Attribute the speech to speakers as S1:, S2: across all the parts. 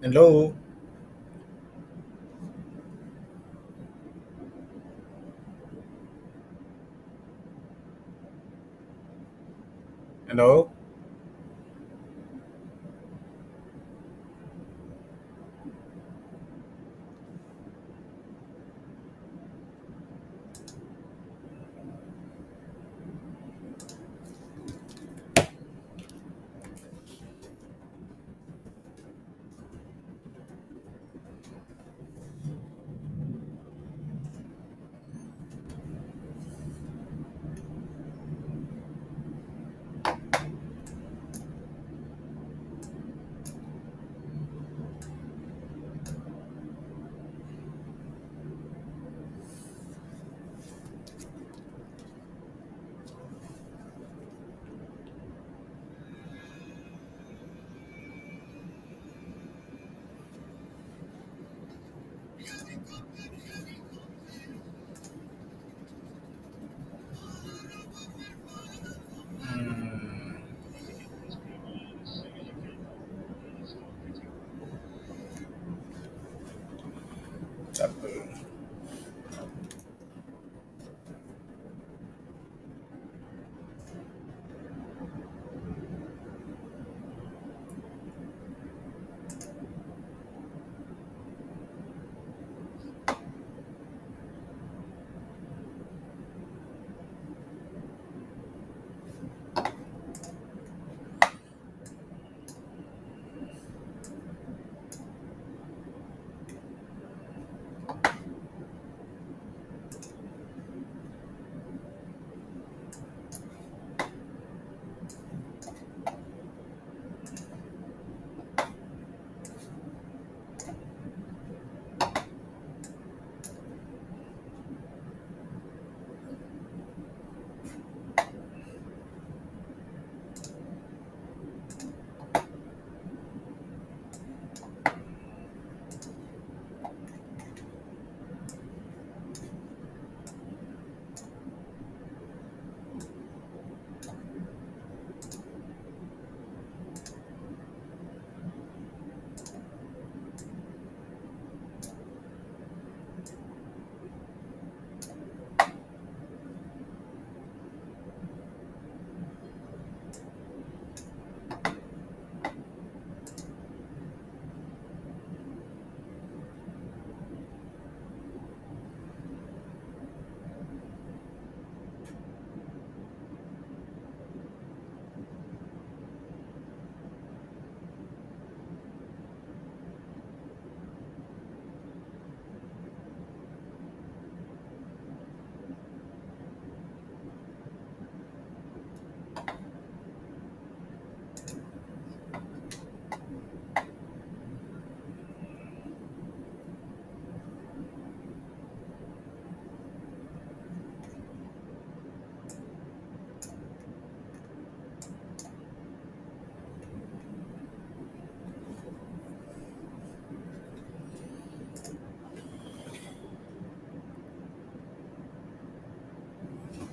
S1: Hello, hello. Hmm, apa?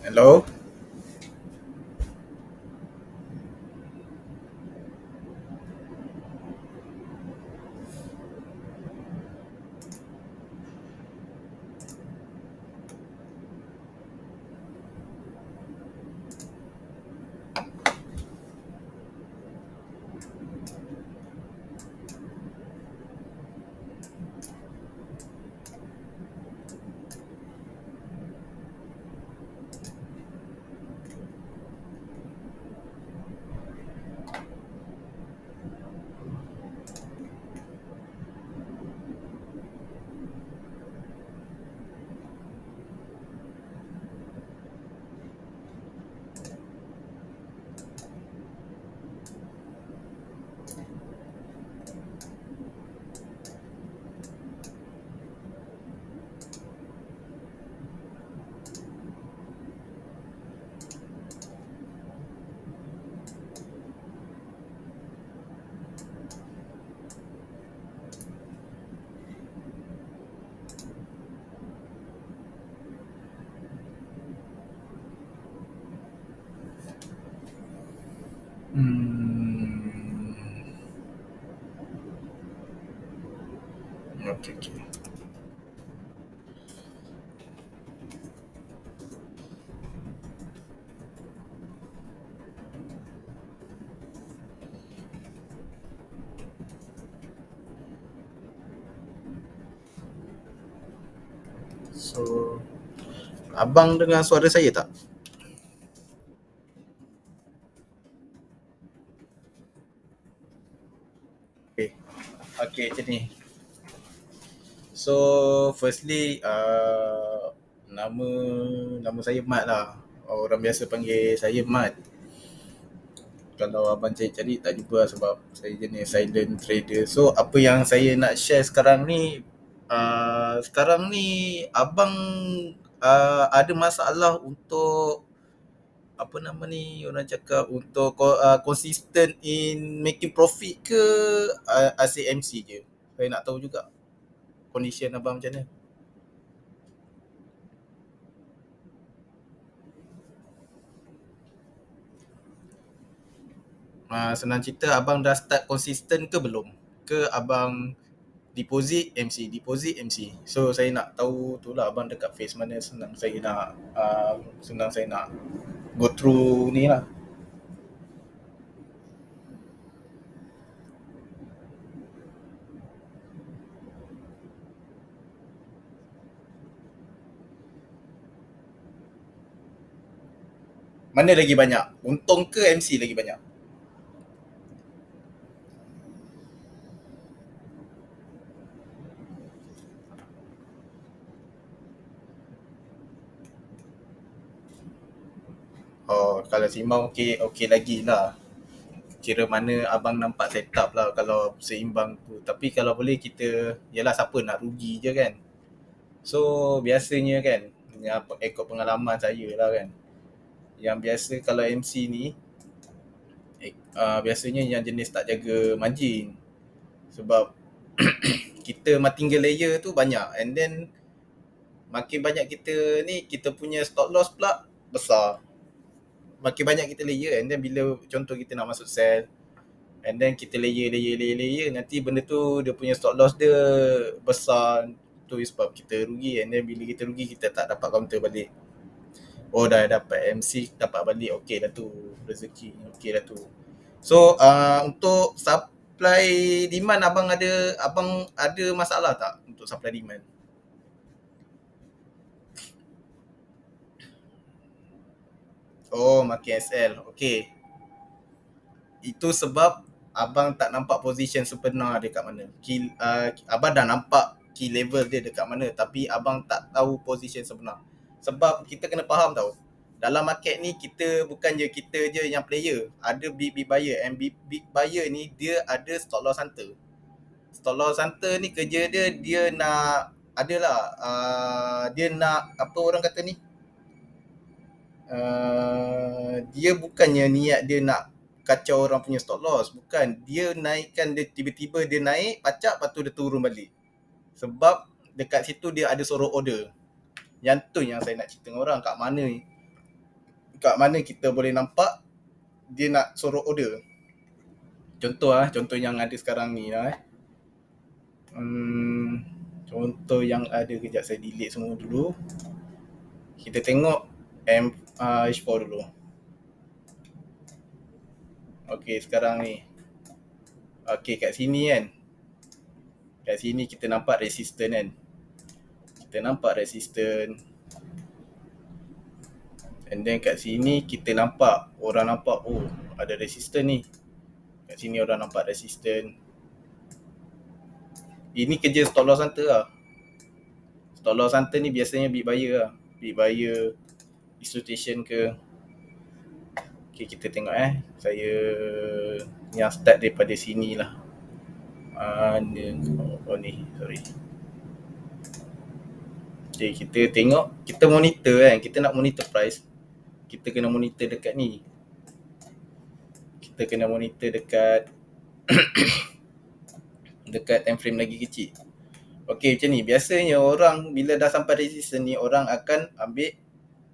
S1: Hello. Okay. So, abang dengar suara saya tak? Okay. Okay, macam ni. So, firstly, nama nama saya Mat lah. Orang biasa panggil saya Mat. Kalau abang cari-cari tak jumpa lah sebab saya jenis silent trader. So, apa yang saya nak share sekarang ni abang ada masalah untuk apa nama ni orang cakap untuk consistent in making profit ke asyik MC je? Saya nak tahu juga condition abang macam mana. Senang cerita abang dah start consistent ke belum? Ke abang deposit MC. So saya nak tahu tu lah abang dekat phase mana, senang saya nak go through ni lah. Mana lagi banyak? Untung ke MC lagi banyak? Oh, kalau simbang okey lagi lah. Kira mana abang nampak setup lah kalau seimbang tu. Tapi kalau boleh kita, yalah siapa nak rugi je kan. So biasanya kan, ikut pengalaman saya lah kan. Yang biasa kalau MC ni, biasanya yang jenis tak jaga margin. Sebab kita martingale layer tu banyak, and then makin banyak kita ni, kita punya stop loss pula besar. Makin banyak kita layer, and then bila contoh kita nak masuk sell, and then kita layer, nanti benda tu dia punya stop loss dia besar, tu sebab kita rugi, and then bila kita rugi kita tak dapat counter balik. Oh, dah dapat MC dapat balik, okey dah tu, rezeki okey dah tu. So untuk supply demand abang ada masalah tak untuk supply demand? Oh, makin SL. Okey. Itu sebab abang tak nampak position sebenar dia kat mana. Abang dah nampak key level dia dekat mana, tapi abang tak tahu position sebenar. Sebab kita kena faham tau. Dalam market ni kita bukan je kita je yang player. Ada big buyer, and big buyer ni dia ada stop loss hunter. Stop loss hunter ni kerja dia nak adalah dia nak apa orang kata ni, dia bukannya niat dia nak kacau orang punya stop loss, bukan. Dia naikkan, dia tiba-tiba dia naik pacak, lepas tu dia turun balik. Sebab dekat situ dia ada sorok order. Yang tu yang saya nak cerita dengan orang, kat mana kita boleh nampak dia nak sorok order. Contoh yang ada sekarang ni lah contoh yang ada, kejap saya delete semua dulu. Kita tengok H4 dulu. Okey, sekarang ni. Okey, kat sini kan. Kat sini kita nampak resistance kan. Kita nampak resistance. And then kat sini kita nampak, orang nampak, oh ada resistance ni. Kat sini orang nampak resistance. Ini kerja stop loss hunter lah. Stop loss hunter ni biasanya big buyer lah. Big buyer, institution ke. Okay, kita tengok saya yang start daripada sini lah. Ni, sorry. Okay, kita tengok, kita monitor kan. Kita nak monitor price, kita kena monitor dekat ni. Kita kena monitor dekat dekat time frame lagi kecil. Okey, macam ni. Biasanya orang bila dah sampai resistance ni, orang akan ambil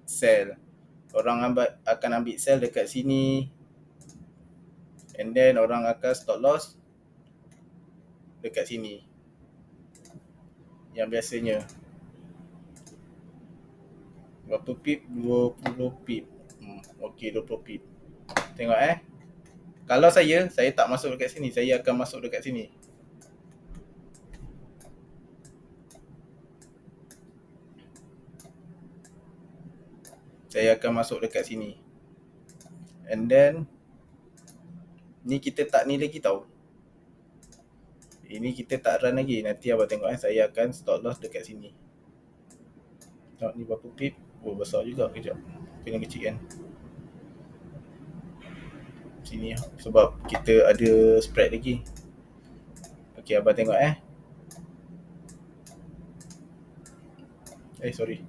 S1: sell. Orang akan ambil sell dekat sini. And then orang akan stop loss dekat sini. yang biasanya. Berapa pip? 20 pip. Okey, 20 pip. Tengok Kalau saya tak masuk dekat sini, saya akan masuk dekat sini. Saya akan masuk dekat sini. And then ni kita tak ni lagi tau. Ini kita tak run lagi. Nanti abang tengok saya akan stop loss dekat sini. Tengok ni berapa pip. Oh, besar juga. Kejap. Kena kecil kan. Sini sebab kita ada spread lagi. Okey, abang tengok sorry.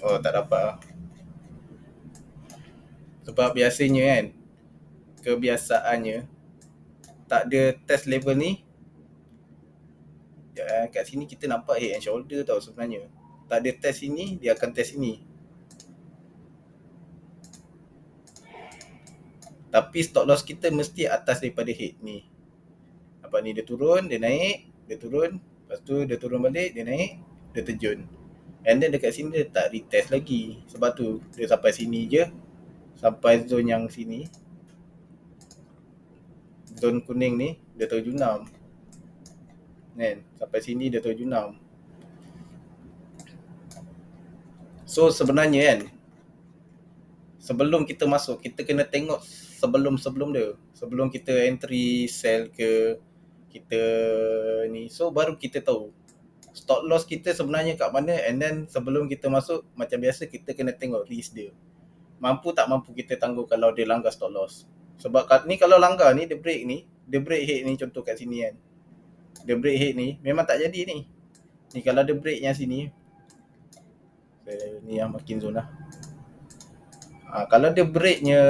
S1: Oh, tak dapat. Sebab biasanya kan, kebiasaannya tak ada test level ni. Kat sini kita nampak head and shoulder tau sebenarnya. Tak ada test sini, dia akan test sini. Tapi stop loss kita mesti atas daripada head ni. Nampak ni, dia turun, dia naik, dia turun, lepas tu dia turun balik, dia naik, dia terjun. And then dekat sini dia tak retest lagi. Sebab tu dia sampai sini je. Sampai zone yang sini. Zone kuning ni dia terjunam. Kan? Sampai sini dia terjunam. So sebenarnya kan, sebelum kita masuk, kita kena tengok sebelum dia. Sebelum kita entry sell ke, kita ni. So baru kita tahu stop loss kita sebenarnya kat mana. And then sebelum kita masuk, macam biasa kita kena tengok risk dia. Mampu tak mampu kita tangguh kalau dia langgar stop loss. Sebab ni kalau langgar ni, dia break head ni, contoh kat sini kan. Dia break head ni, memang tak jadi ni. Ni kalau dia break yang sini, ni yang makin zone lah. Kalau dia breaknya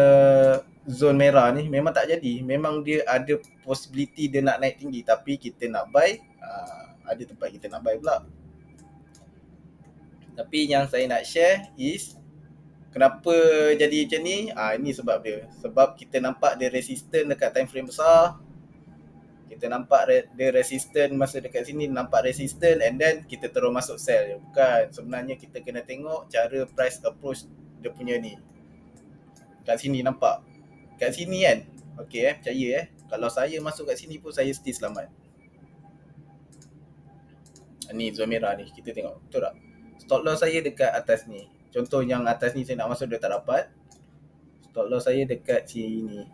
S1: zone merah ni, memang tak jadi. Memang dia ada possibility dia nak naik tinggi, tapi kita nak buy, ada tempat kita nak buy pula. Tapi yang saya nak share is kenapa jadi macam ni. Ini sebab dia. Sebab kita nampak dia resistant dekat time frame besar. Kita nampak dia resistant masa dekat sini, nampak resistant, and then kita terus masuk sell. Bukan, sebenarnya kita kena tengok cara price approach dia punya ni. Kat sini nampak. Kat sini kan. Okey percaya kalau saya masuk kat sini pun saya still selamat. Ni zone merah ni, kita tengok. Betul tak? Stop loss saya dekat atas ni. Contoh yang atas ni saya nak masuk dia tak dapat. Stop loss saya dekat sini.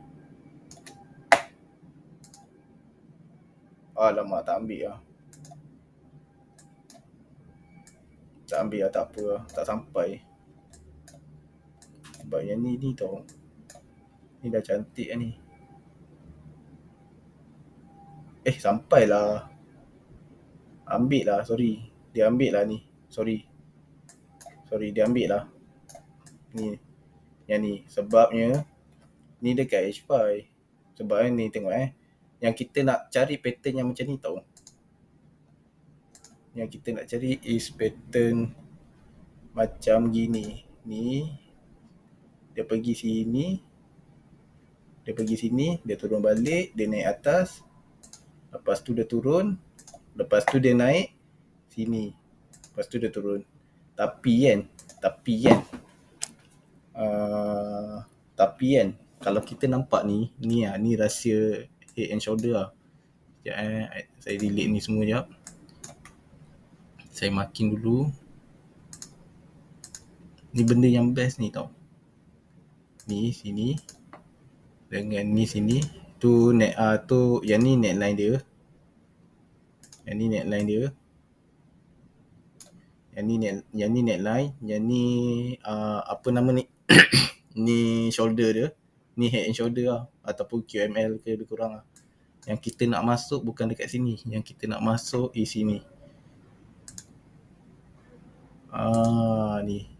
S1: Alamak, tak ambil lah. Tak ambil lah, tak apa lah. Tak sampai. Sebab yang ni tau. Ni dah cantik lah ni. Sampai lah. Ambil lah, sorry. Dia ambil lah ni. Sorry, dia ambil lah. Ni. Yang ni. Sebabnya, ni dekat H5. Sebab ni tengok yang kita nak cari pattern yang macam ni tau. Yang kita nak cari is pattern macam gini. Ni. Dia pergi sini. Dia pergi sini. Dia turun balik. Dia naik atas. Lepas tu dia turun. Lepas tu dia naik sini. Lepas tu dia turun. Tapi kan kalau kita nampak ni rahsia head and shoulder lah. Sekejap saya delete ni semua sekejap. Saya marking dulu. Ni benda yang best ni tau. Ni sini dengan ni sini. Tu yang ni neckline dia. Yang ni neckline dia. Yang ni neckline. Yang ni apa nama ni? Ni shoulder dia. Ni head and shoulder lah. Ataupun QML ke lebih kurang lah. Yang kita nak masuk bukan dekat sini. Yang kita nak masuk di sini. Ni.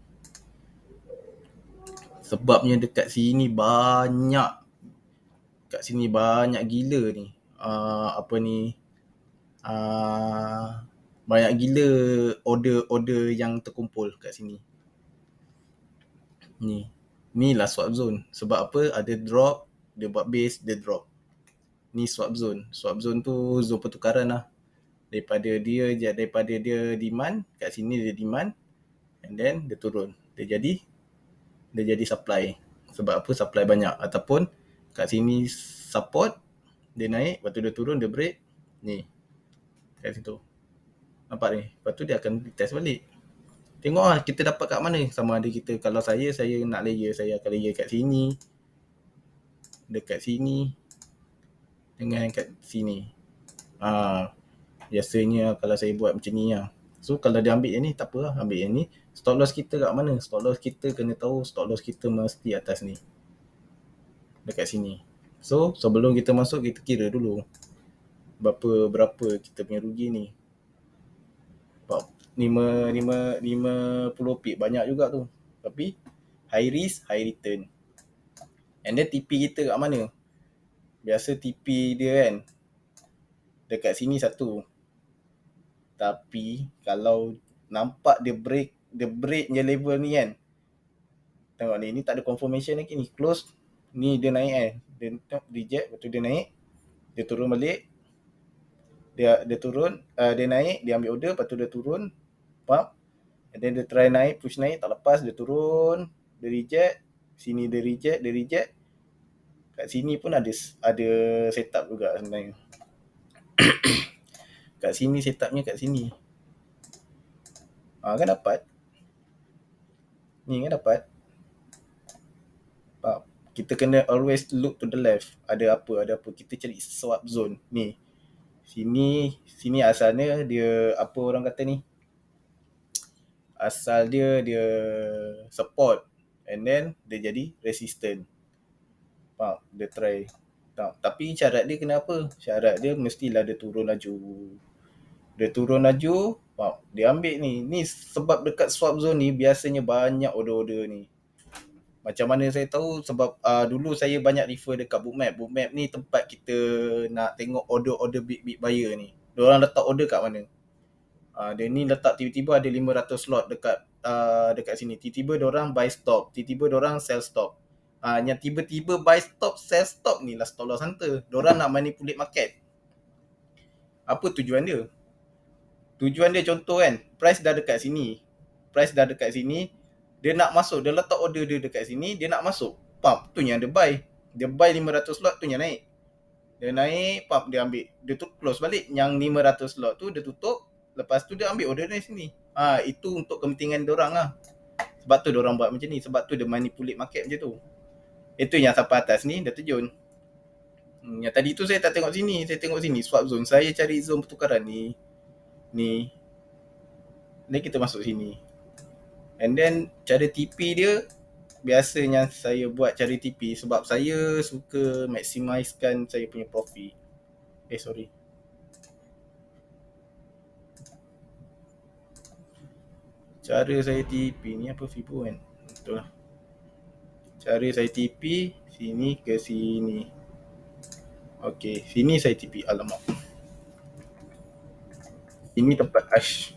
S1: Sebabnya dekat sini banyak. Kat sini banyak gila ni. Banyak gila order yang terkumpul kat sini. Ni lah swap zone. Sebab apa? Ada drop, dia buat base, dia drop. Ni swap zone. Swap zone tu zone pertukaran lah. Daripada dia demand, kat sini dia demand, and then dia turun. Dia jadi supply. Sebab apa? Supply banyak. Ataupun kat sini support, dia naik, lepas tu dia turun, dia break. Ni, kat situ. Nampak ni? Lepas tu dia akan test balik. Tengok lah kita dapat kat mana. Sama ada kita, kalau saya nak layer, saya akan layer kat sini, dekat sini, dengan kat sini. Biasanya kalau saya buat macam ni lah. So kalau dia ambil yang ni, tak apa lah, ambil yang ni. Stop loss kita kat mana? Stop loss kita kena tahu stop loss kita mesti atas ni, dekat sini. So sebelum kita masuk, kita kira dulu berapa kita punya rugi ni. 50 pip banyak juga tu. Tapi high risk, high return. And then TP kita kat mana? Biasa TP dia kan dekat sini satu. Tapi kalau nampak dia break je level ni kan. Tengok ni tak ada confirmation lagi ni. Close. Ni dia naik kan. Dia reject, lepas tu dia naik. Dia turun balik. Dia turun, dia naik, dia ambil order, lepas tu dia turun. Pump. And then dia try naik, push naik, tak lepas, dia turun. Dia reject. Sini dia reject. Kat sini pun ada setup juga sebenarnya. Kat sini setupnya kat sini. Kan dapat. Ni kan dapat. Kita kena always look to the left. Ada apa. Kita cari swap zone. Ni. Sini asalnya dia, apa orang kata ni? Asal dia support. And then dia jadi resistant. Dia try. Tapi syarat dia kena apa? Syarat dia mestilah dia turun laju. Dia ambil ni. Ni sebab dekat swap zone ni biasanya banyak order-order ni. Macam mana saya tahu? Sebab dulu saya banyak refer dekat Bookmap. Bookmap ni tempat kita nak tengok order-order big buyer ni. Diorang letak order kat mana? Dia ni letak tiba-tiba ada 500 slot dekat sini. Tiba-tiba diorang buy stop. Tiba-tiba diorang sell stop. Yang tiba-tiba buy stop, sell stop ni lah stop loss hunter. Diorang nak manipulate market. Apa tujuan dia? Tujuan dia contoh kan, price dah dekat sini. Dia nak masuk, dia letak order dia dekat sini, dia nak masuk. Tu yang dia buy. Dia buy 500 slot tu yang naik. Dia naik, dia ambil. Dia tu close balik. Yang 500 slot tu dia tutup. Lepas tu dia ambil order dari sini. Itu untuk kepentingan diorang lah. Sebab tu diorang buat macam ni. Sebab tu dia manipulate market macam tu. Itu yang sampai atas ni, dia terjun. Yang tadi tu saya tak tengok sini. Saya tengok sini, swap zone. Saya cari zone pertukaran ni. Dan kita masuk sini. And then cara TP dia, biasanya saya buat cara TP sebab saya suka maximizekan saya punya profit. Cara saya TP ni apa, Fibo kan? Betul lah. Cara saya TP sini ke sini. Okey, sini saya TP. Alamak. Ini tempat hash.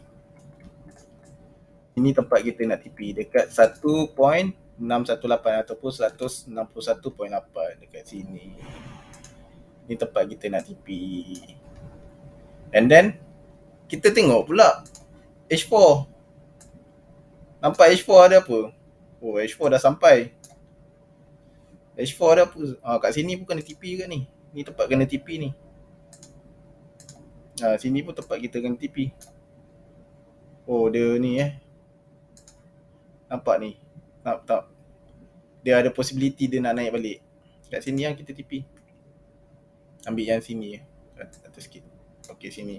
S1: Ini tempat kita nak TP dekat 1.618 ataupun 161.8 dekat sini. Ini tempat kita nak TP. And then kita tengok pula H4. Nampak H4 ada apa? H4 dah sampai. H4 ada apa? Kat sini pun kena TP juga ni. Ni tempat kena TP ni. Sini pun tempat kita kena TP. Dia ni nampak ni. Tak. Dia ada possibility dia nak naik balik. Kat sini yang kita TP. Ambil yang sini atas sikit. Okey, sini.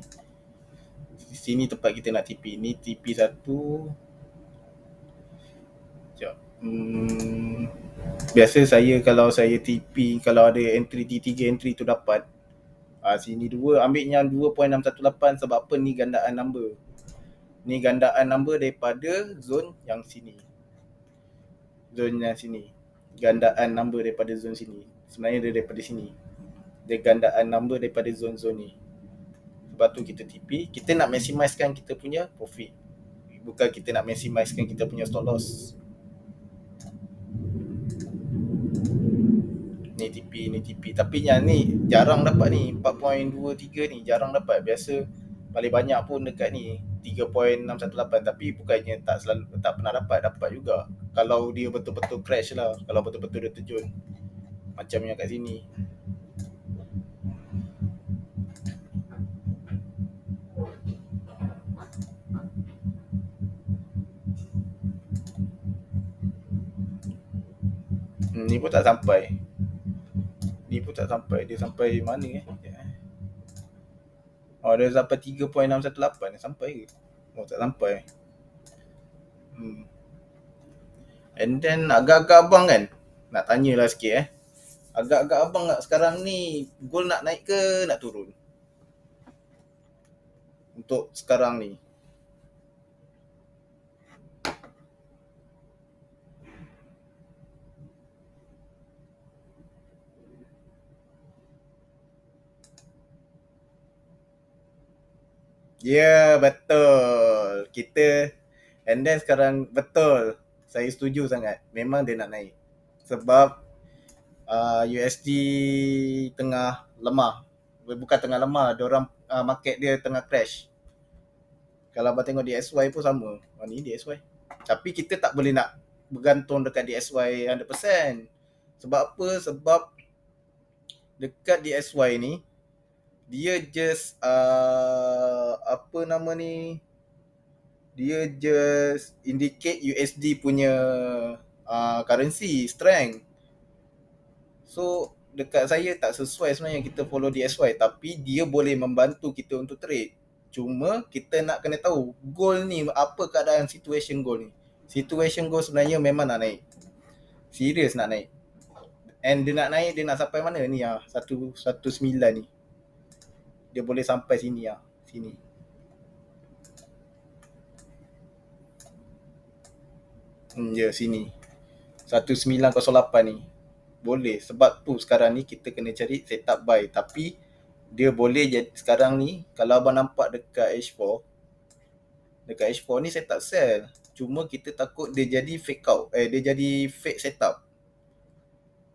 S1: Sini tempat kita nak TP. Ni TP 1. Sekejap. Biasa kalau saya TP, kalau ada entry T3 entry tu dapat. Sini 2, ambil yang 2.618 sebab apa? Ni gandaan number. Ni gandaan number daripada zone yang sini. Gandaan number daripada zone sini. Sebenarnya dia daripada sini. Dia gandaan number daripada zone-zone ni. Sebab tu kita TP. Kita nak maximizekan kita punya profit. Bukan kita nak maximizekan kita punya stop loss. NATP. Tapi yang ni jarang dapat ni, 4.23 ni jarang dapat. Biasa paling banyak pun dekat ni 3.618, tapi bukannya tak selalu tak pernah dapat juga. Kalau dia betul-betul crash lah, kalau betul-betul dia terjun. Macam yang kat sini. Ni pun tak sampai. Dia sampai mana Oh, dia sampai 3.618. Dia sampai ke? Oh, tak sampai. And then agak-agak abang kan, nak tanyalah sikit agak-agak abang sekarang ni gold nak naik ke nak turun? Untuk sekarang ni. Ya, betul. Kita and then sekarang betul. Saya setuju sangat. Memang dia nak naik. Sebab USD tengah lemah. Bukan tengah lemah, diorang market dia tengah crash. Kalau abang tengok DXY pun sama. Ni DXY. Tapi kita tak boleh nak bergantung dekat DXY 100%. Sebab apa? Sebab dekat DXY ni dia just apa nama ni, dia just indicate USD punya currency strength. So dekat saya tak sesuai sebenarnya kita follow DXY, tapi dia boleh membantu kita untuk trade. Cuma kita nak kena tahu gold ni apa keadaan situation gold ni. Situation gold sebenarnya memang nak naik. Serius nak naik. And dia nak naik, dia nak sampai mana ni 119 ni. Dia boleh sampai sini sini. Ya, sini. 1908 ni. Boleh. Sebab tu sekarang ni kita kena cari setup buy. Tapi dia boleh jadi sekarang ni, kalau abang nampak dekat H4, dekat H4 ni setup sell. Cuma kita takut dia jadi fake out. Dia jadi fake setup.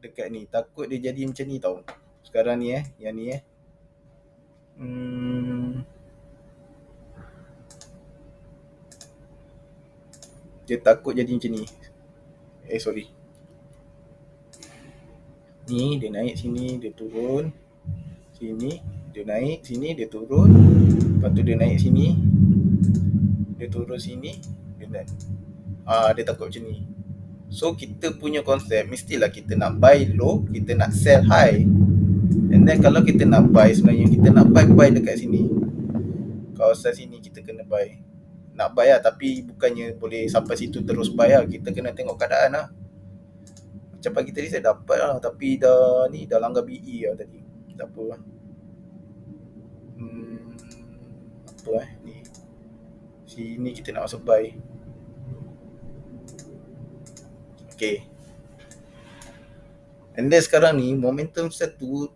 S1: Dekat ni. Takut dia jadi macam ni tau. Sekarang ni yang ni dia takut jadi macam ni. Sorry. Ni dia naik sini, dia turun. Sini dia naik, sini dia turun. Lepas tu dia naik sini, dia turun sini, dia naik. Dia takut macam ni. So kita punya konsep mestilah kita nak buy low, kita nak sell high. And then kalau kita nak buy, sebenarnya kita nak buy dekat sini. Kawasan sini kita kena buy. Nak buy lah, tapi bukannya boleh sampai situ terus buy lah. Kita kena tengok keadaan lah. Macam pagi tadi saya dapat lah, tapi dah langgar BE lah tadi. Tak apa lah. Apa ni. Sini kita nak masuk buy. Okay. And then sekarang ni momentum satu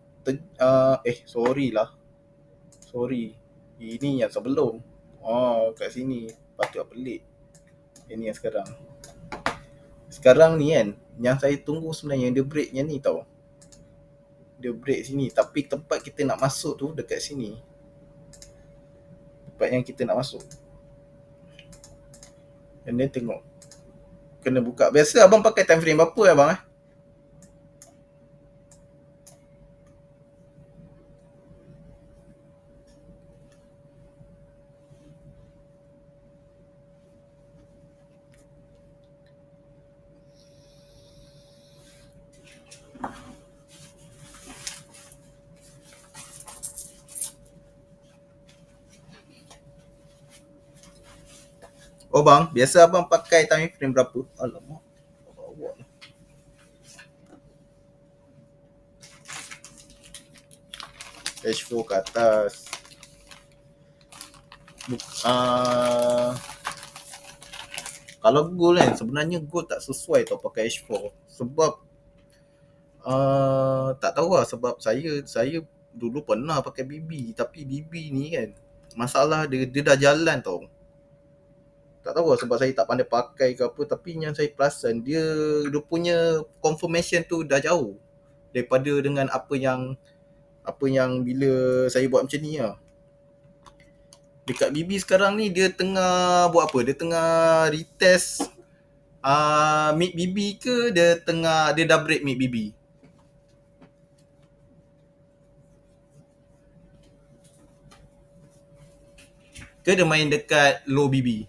S1: sorry. Ini yang sebelum. Kat sini. Patut pelik. Ini yang sekarang. Sekarang ni kan, yang saya tunggu sebenarnya dia break yang ni tau. Dia break sini, tapi tempat kita nak masuk tu dekat sini. Tempat yang kita nak masuk. And then tengok. Kena buka. Biasa abang pakai time frame berapa abang bang, biasa abang pakai time frame berapa? Alamak. H4 ke atas. Kalau gold kan, sebenarnya gold tak sesuai tau pakai H4. Sebab tak tahu lah, sebab saya dulu pernah pakai BB, tapi BB ni kan masalah dia dah jalan tau. Tak tahu lah sebab saya tak pandai pakai ke apa, tapi yang saya perasan dia punya confirmation tu dah jauh. daripada dengan apa yang bila saya buat macam ni lah. Dekat BB sekarang ni dia tengah buat apa? Dia tengah retest mid BB ke dia dah break mid BB? Ke dia main dekat low BB?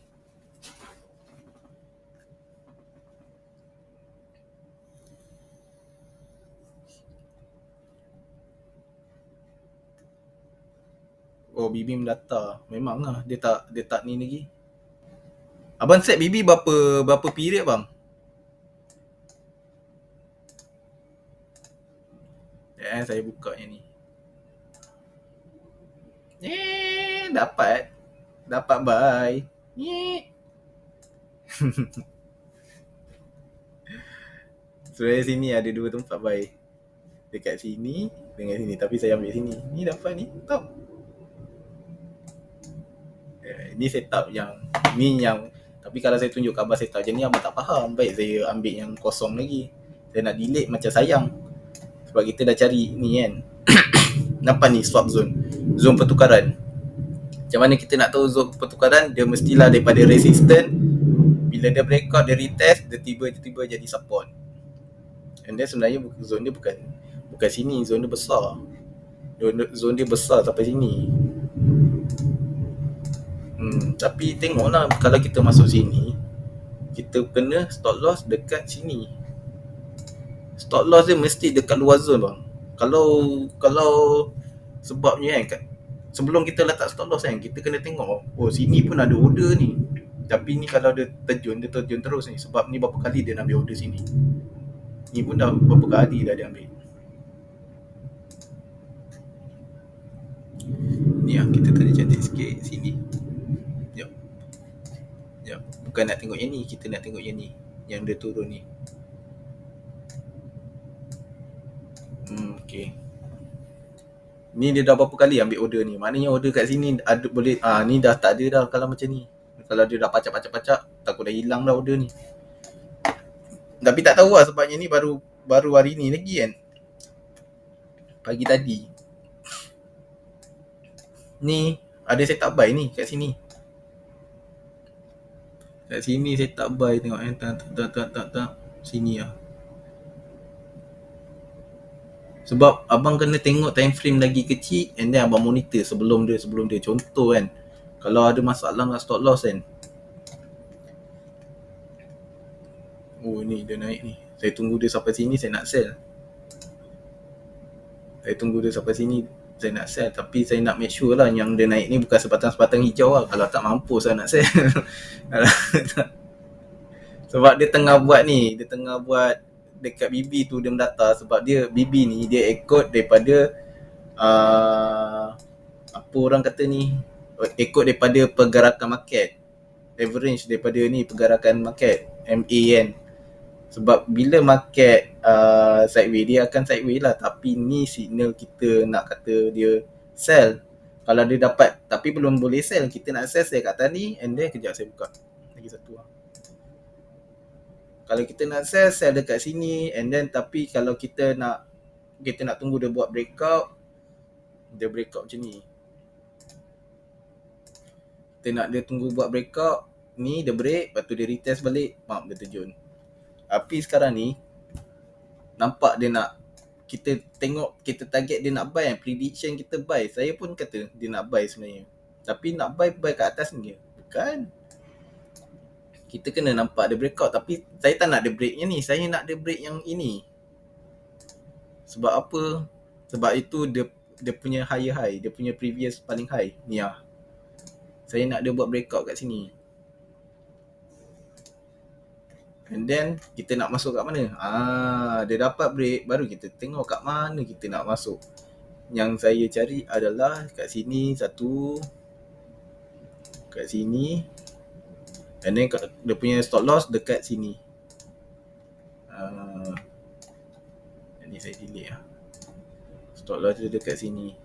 S1: Oh, BB mendata. Memang lah dia tak ni lagi. Abang set BB berapa period bang? Saya buka yang ni. Dapat bye. Sebenarnya sini ada 2 tempat buy. Dekat sini dengan sini, tapi saya ambil sini. Ni dapat ni, top. Ni setup yang tapi kalau saya tunjuk abang setup je ni abang tak faham. Baik saya ambil yang kosong lagi. Saya nak delete macam sayang. Sebab kita dah cari ni kan. Nampak ni swap zone. Zone pertukaran. Macam mana kita nak tahu zone pertukaran? Dia mestilah daripada resistant. Bila dia breakout, dia retest, dia tiba-tiba jadi support. And then sebenarnya zone dia bukan sini, zone dia besar. Zone dia besar sampai sini. Tapi tengoklah kalau kita masuk sini, kita kena stop loss dekat sini. Stop loss dia mesti dekat luar zone bang. Kalau sebabnya kan, sebelum kita letak stop loss kan, kita kena tengok oh sini pun ada order ni. Tapi ni kalau dia terjun terus ni. Sebab ni berapa kali dia nak ambil order sini. Ni pun dah berapa kali dah dia ambil. Ni lah, kita tadi cantik sikit sini. Jap. Bukan nak tengok yang ni, kita nak tengok yang ni. Yang dia turun ni. Okay. Ni dia dah berapa kali ambil order ni. Maknanya order kat sini ada boleh ni dah tak ada dah kalau macam ni. Kalau dia dah pacak, takut dah hilang dah order ni. Tapi tak tahu lah sebabnya ni baru hari ni lagi kan. Pagi tadi. Ni ada setup buy ni kat sini. Kat sini setup buy tengok tak. Sini lah. Sebab abang kena tengok time frame lagi kecil and then abang monitor sebelum dia. Contoh kan, kalau ada masalah dengan stop loss kan. Oh ni dia naik ni. Saya tunggu dia sampai sini saya nak sell. Saya nak sell, tapi saya nak make sure lah yang dia naik ni bukan sebatang hijau lah. Kalau tak mampu saya nak sell. Sebab dia tengah buat dekat BB tu dia mendata. Sebab dia BB ni dia ikut daripada apa orang kata ni, ikut daripada pergerakan market, average daripada ni pergerakan market MA kan. Sebab bila market sideways, dia akan sideways lah. Tapi ni signal kita nak kata dia sell. Kalau dia dapat tapi belum boleh sell, kita nak sell kat atas ni. And then kejap saya buka lagi satu lah. Kalau kita nak sell dekat sini. And then tapi kalau kita nak tunggu dia buat breakout. Dia breakout macam ni. Kita nak dia tunggu buat breakout. Ni dia break, lepas tu dia retest balik, dia terjun. Tapi sekarang ni nampak dia nak, kita tengok, kita target dia nak buy kan. Prediction kita buy. Saya pun kata dia nak buy sebenarnya. Tapi nak buy kat atas ni. Bukan. Kita kena nampak dia breakout. Tapi saya tak nak dia break yang ni. Saya nak dia break yang ini. Sebab apa? Sebab itu dia punya higher high. Dia punya previous paling high. Ni lah. Saya nak dia buat breakout kat sini. And then kita nak masuk kat mana? Dia dapat break, baru kita tengok kat mana kita nak masuk. Yang saya cari adalah kat sini satu, kat sini, and then dia punya stop loss dekat sini. Ni saya delete lah. Stop loss dia dekat sini.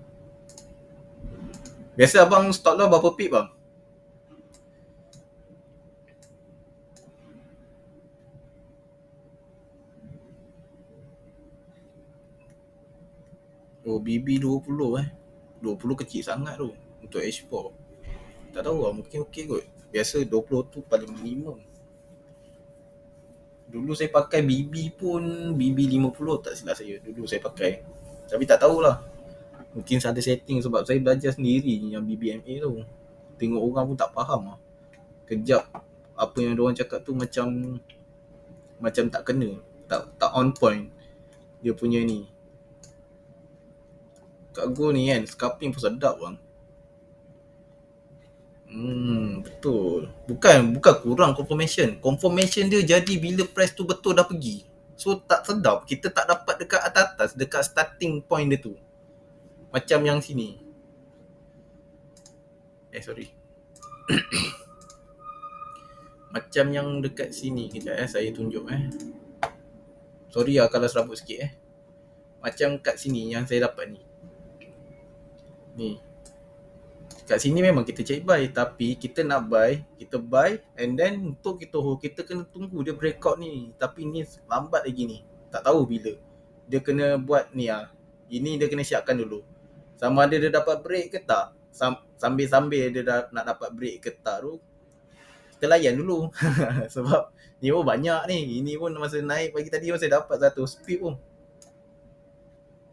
S1: Biasa abang stop loss berapa pip bang? Oh, BB 20 20 kecil sangat tu untuk H4. Tak tahu lah, mungkin okey kot. Biasa 20 tu paling minimum. Dulu saya pakai BB pun BB 50 tak silap saya. Dulu saya pakai. Tapi tak tahulah. Mungkin ada setting sebab saya belajar sendiri yang BBMA tu. Tengok orang pun tak faham lah. Kejap apa yang diorang cakap tu macam tak kena. Tak on point. Dia punya ni. Kat Go ni kan, scarping pun sedap bang. Betul. Bukan kurang confirmation. Confirmation dia jadi bila price tu betul dah pergi. So tak sedap. Kita tak dapat dekat atas, dekat starting point dia tu. Macam yang sini. Sorry. Macam yang dekat sini. Kejap saya tunjuk Sorry lah kalau serabut sikit Macam kat sini yang saya dapat ni. Ni. Kat sini memang kita cari buy, tapi kita nak buy, kita buy and then untuk kita hold, kita kena tunggu dia breakout ni. Tapi ni lambat lagi ni. Tak tahu bila. Dia kena buat ni Ini dia kena siapkan dulu. Sama ada dia dapat break ke tak. Sambil-sambil dia nak dapat break ke tak tu, kita layan dulu. Sebab ni pun banyak ni. Ini pun masa naik pagi tadi pun saya dapat 100 pip pun.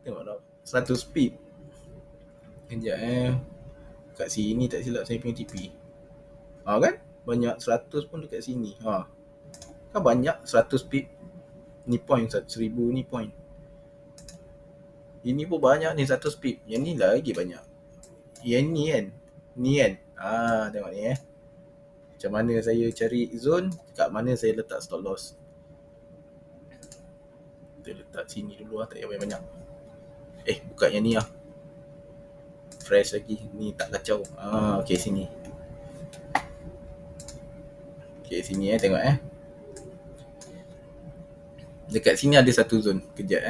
S1: Tengok tak. 100 pip. Kejap kat sini tak silap saya punya TP. Kan? Banyak 100 pun dekat sini. Kan banyak 100 pip. Ni point 1000 ni point. Ini pun banyak ni 100 pip. Yang ni lagi banyak. Yang ni kan. Ni kan. Tengok ni Macam mana saya cari zone, kat mana saya letak stop loss. Kita letak sini dulu tak payah banyak. Buka yang ni fresh lagi. Ni tak kacau. Okay sini. Okay sini tengok Dekat sini ada satu zone. Kejap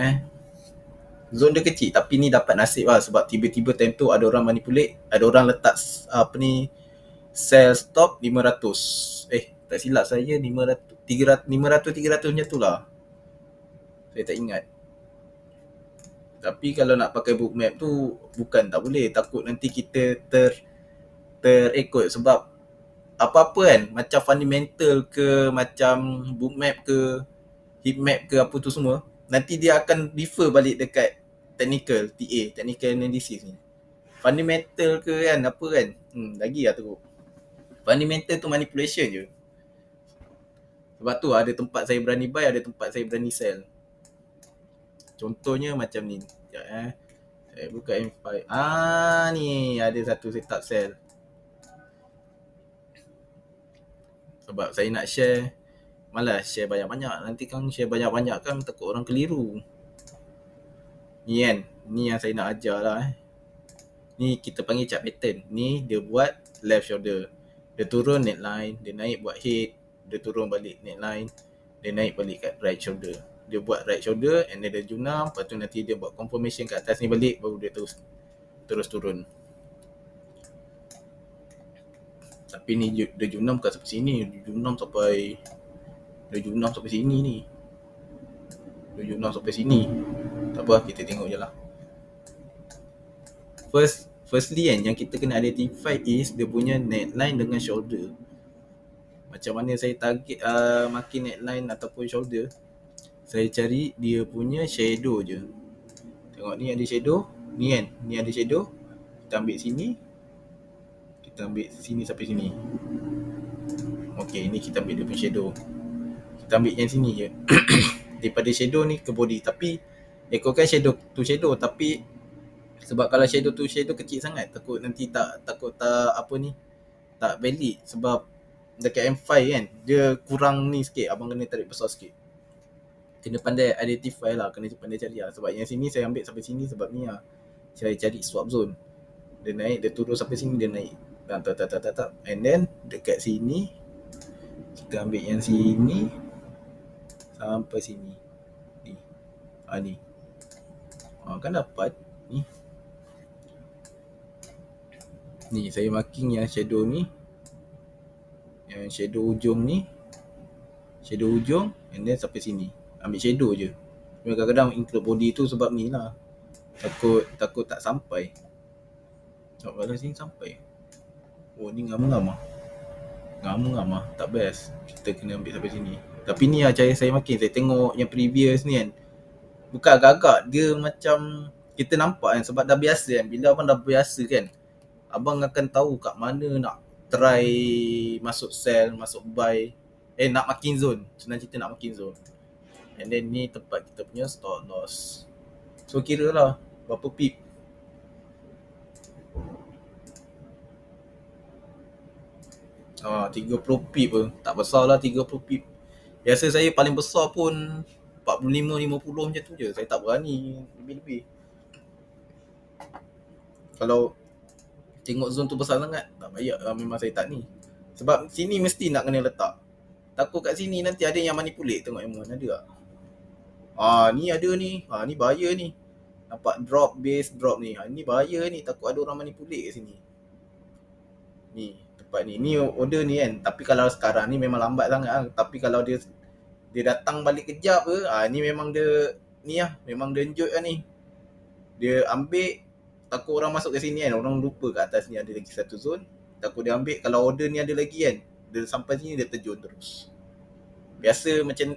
S1: Zone dia kecil tapi ni dapat nasib lah sebab tiba-tiba time tu ada orang manipulate, ada orang letak sell stop 500. Tak silap saya 500 300 macam tu lah. Saya tak ingat. Tapi kalau nak pakai bookmap tu bukan tak boleh, takut nanti kita terikut sebab apa-apa kan, macam fundamental ke, macam bookmap ke, heatmap ke, apa tu semua, nanti dia akan refer balik dekat technical analysis ni. Fundamental ke kan, apa kan, lagi lah teruk. Fundamental tu manipulation je. Sebab tu ada tempat saya berani buy, ada tempat saya berani sell. Contohnya macam ni. Sekejap saya buka M5. Ni ada satu setup sell. Sebab saya nak share, malas share banyak-banyak. Nanti kan share banyak-banyak kan takut orang keliru. Ni kan, ni yang saya nak ajar lah Ni kita panggil chart pattern. Ni dia buat left shoulder, dia turun neckline, dia naik buat head, dia turun balik neckline, dia naik balik kat right shoulder. Dia buat right shoulder and then dia junam, lepas tu nanti dia buat confirmation kat atas ni balik, baru dia terus turun. Tapi ni dia junam bukan sampai sini, dia junam sampai sini ni. Dia junam sampai sini. Tak apa, kita tengok je lah. Firstly kan, yang kita kena identify is dia punya neckline dengan shoulder. Macam mana saya target marking neckline ataupun shoulder, saya cari dia punya shadow je. Tengok ni ada shadow, ni kan, ni ada shadow. Kita ambil sini, kita ambil sini sampai sini. Okay, ni kita ambil dia punya shadow. Kita ambil yang sini je. Daripada shadow ni ke body. Tapi ekorkan shadow tu shadow, tapi sebab kalau shadow tu shadow kecil sangat, takut tak valid. Sebab dekat M5 kan, dia kurang ni sikit, abang kena tarik besar sikit. Kena pandai identify lah, kena pandai cari lah. Sebab yang sini saya ambil sampai sini sebab ni lah, saya cari swap zone. Dia naik, dia turun sampai sini, dia naik. Tak. And then dekat sini kita ambil yang sini sampai sini. Ni. Ni. Kan dapat ni. Ni saya marking yang shadow ni. Yang shadow ujung ni. Shadow ujung and then sampai sini. Ambil shadow je. Kadang-kadang include body tu sebab ni lah. Takut tak sampai. Kalau sini sampai. Oh ni ngam-ngam ah. Ngam-ngam ah, tak best. Kita kena ambil sampai sini. Tapi ni lah cara saya makin. Saya tengok yang previous ni kan. Bukan agak-agak, dia macam kita nampak kan sebab dah biasa kan. Bila abang dah biasa kan, abang akan tahu kat mana nak try masuk sell, masuk buy. Nak marking zone. Senang cerita nak marking zone. And then ni tempat kita punya stop loss. So kira lah berapa pip. 30 pip pun. Tak besar lah 30 pip. Biasa saya paling besar pun 45-50 macam tu je. Saya tak berani lebih-lebih. Kalau tengok zone tu besar sangat, tak payah lah, memang saya tak ni. Sebab sini mesti nak kena letak. Takut kat sini nanti ada yang manipulate. Tengok yang mana ada tak. Ni ada ni. Ni bahaya ni. Nampak drop, base drop ni. Ni bahaya ni. Takut ada orang manipulate kat sini. Ni tempat ni. Ni order ni kan. Tapi kalau sekarang ni memang lambat sangat lah. Tapi kalau dia datang balik kejap ke, ni memang dia ni lah. Memang dia enjut lah ni. Dia ambil, takut orang masuk ke sini kan. Orang lupa kat atas ni ada lagi satu zone. Takut dia ambil. Kalau order ni ada lagi kan, dia sampai sini dia terjun terus. Biasa macam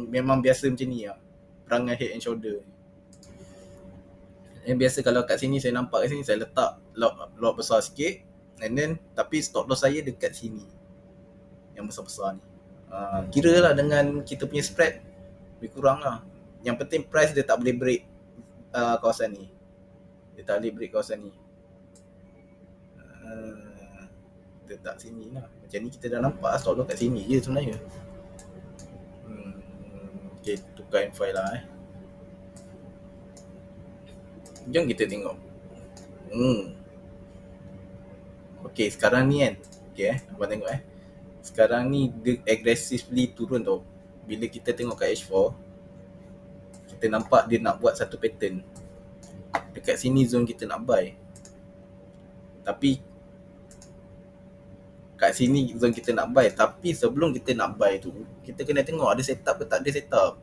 S1: memang biasa macam ni lah. Perangai head and shoulder. Biasa kalau kat sini saya nampak kat sini, saya letak lot besar sikit. And then tapi stop loss saya dekat sini. Yang besar-besar ni. Kira lah dengan kita punya spread lebih kurang lah. Yang penting price dia tak boleh break kawasan ni. Dia tak boleh break kawasan ni. Kita tak sini lah. Macam ni kita dah nampak stop loss kat sini je sebenarnya. Okay, tukar M5 lah Jom kita tengok. Okay, sekarang ni kan. Okay abang tengok sekarang ni dia aggressively turun tau. Bila kita tengok kat H4, kita nampak dia nak buat satu pattern. Dekat sini zone kita nak buy. Tapi kat sini zone kita nak buy. Tapi sebelum kita nak buy tu, kita kena tengok ada setup ke tak ada setup.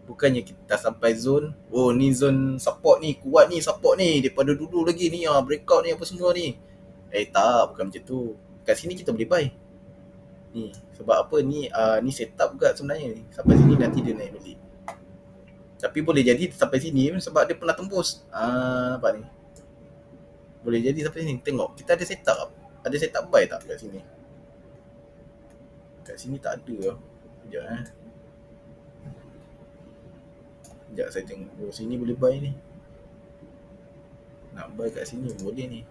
S1: Bukannya kita sampai zone, oh ni zone support ni, kuat ni support ni, daripada dulu lagi ni breakout ni apa semua ni. Tak, bukan macam tu. Kat sini kita boleh buy. Ni, sebab apa ni ni setup juga sebenarnya ni. Sampai sini nanti dia naik balik. Tapi boleh jadi sampai sini sebab dia pernah tembus. Nampak ni. Boleh jadi sampai sini. Tengok, kita ada setup. Ada setup buy tak kat sini? Kat sini tak ada. Sekejap Sekejap saya tengok. Oh, sini boleh buy ni. Nak buy kat sini boleh ni.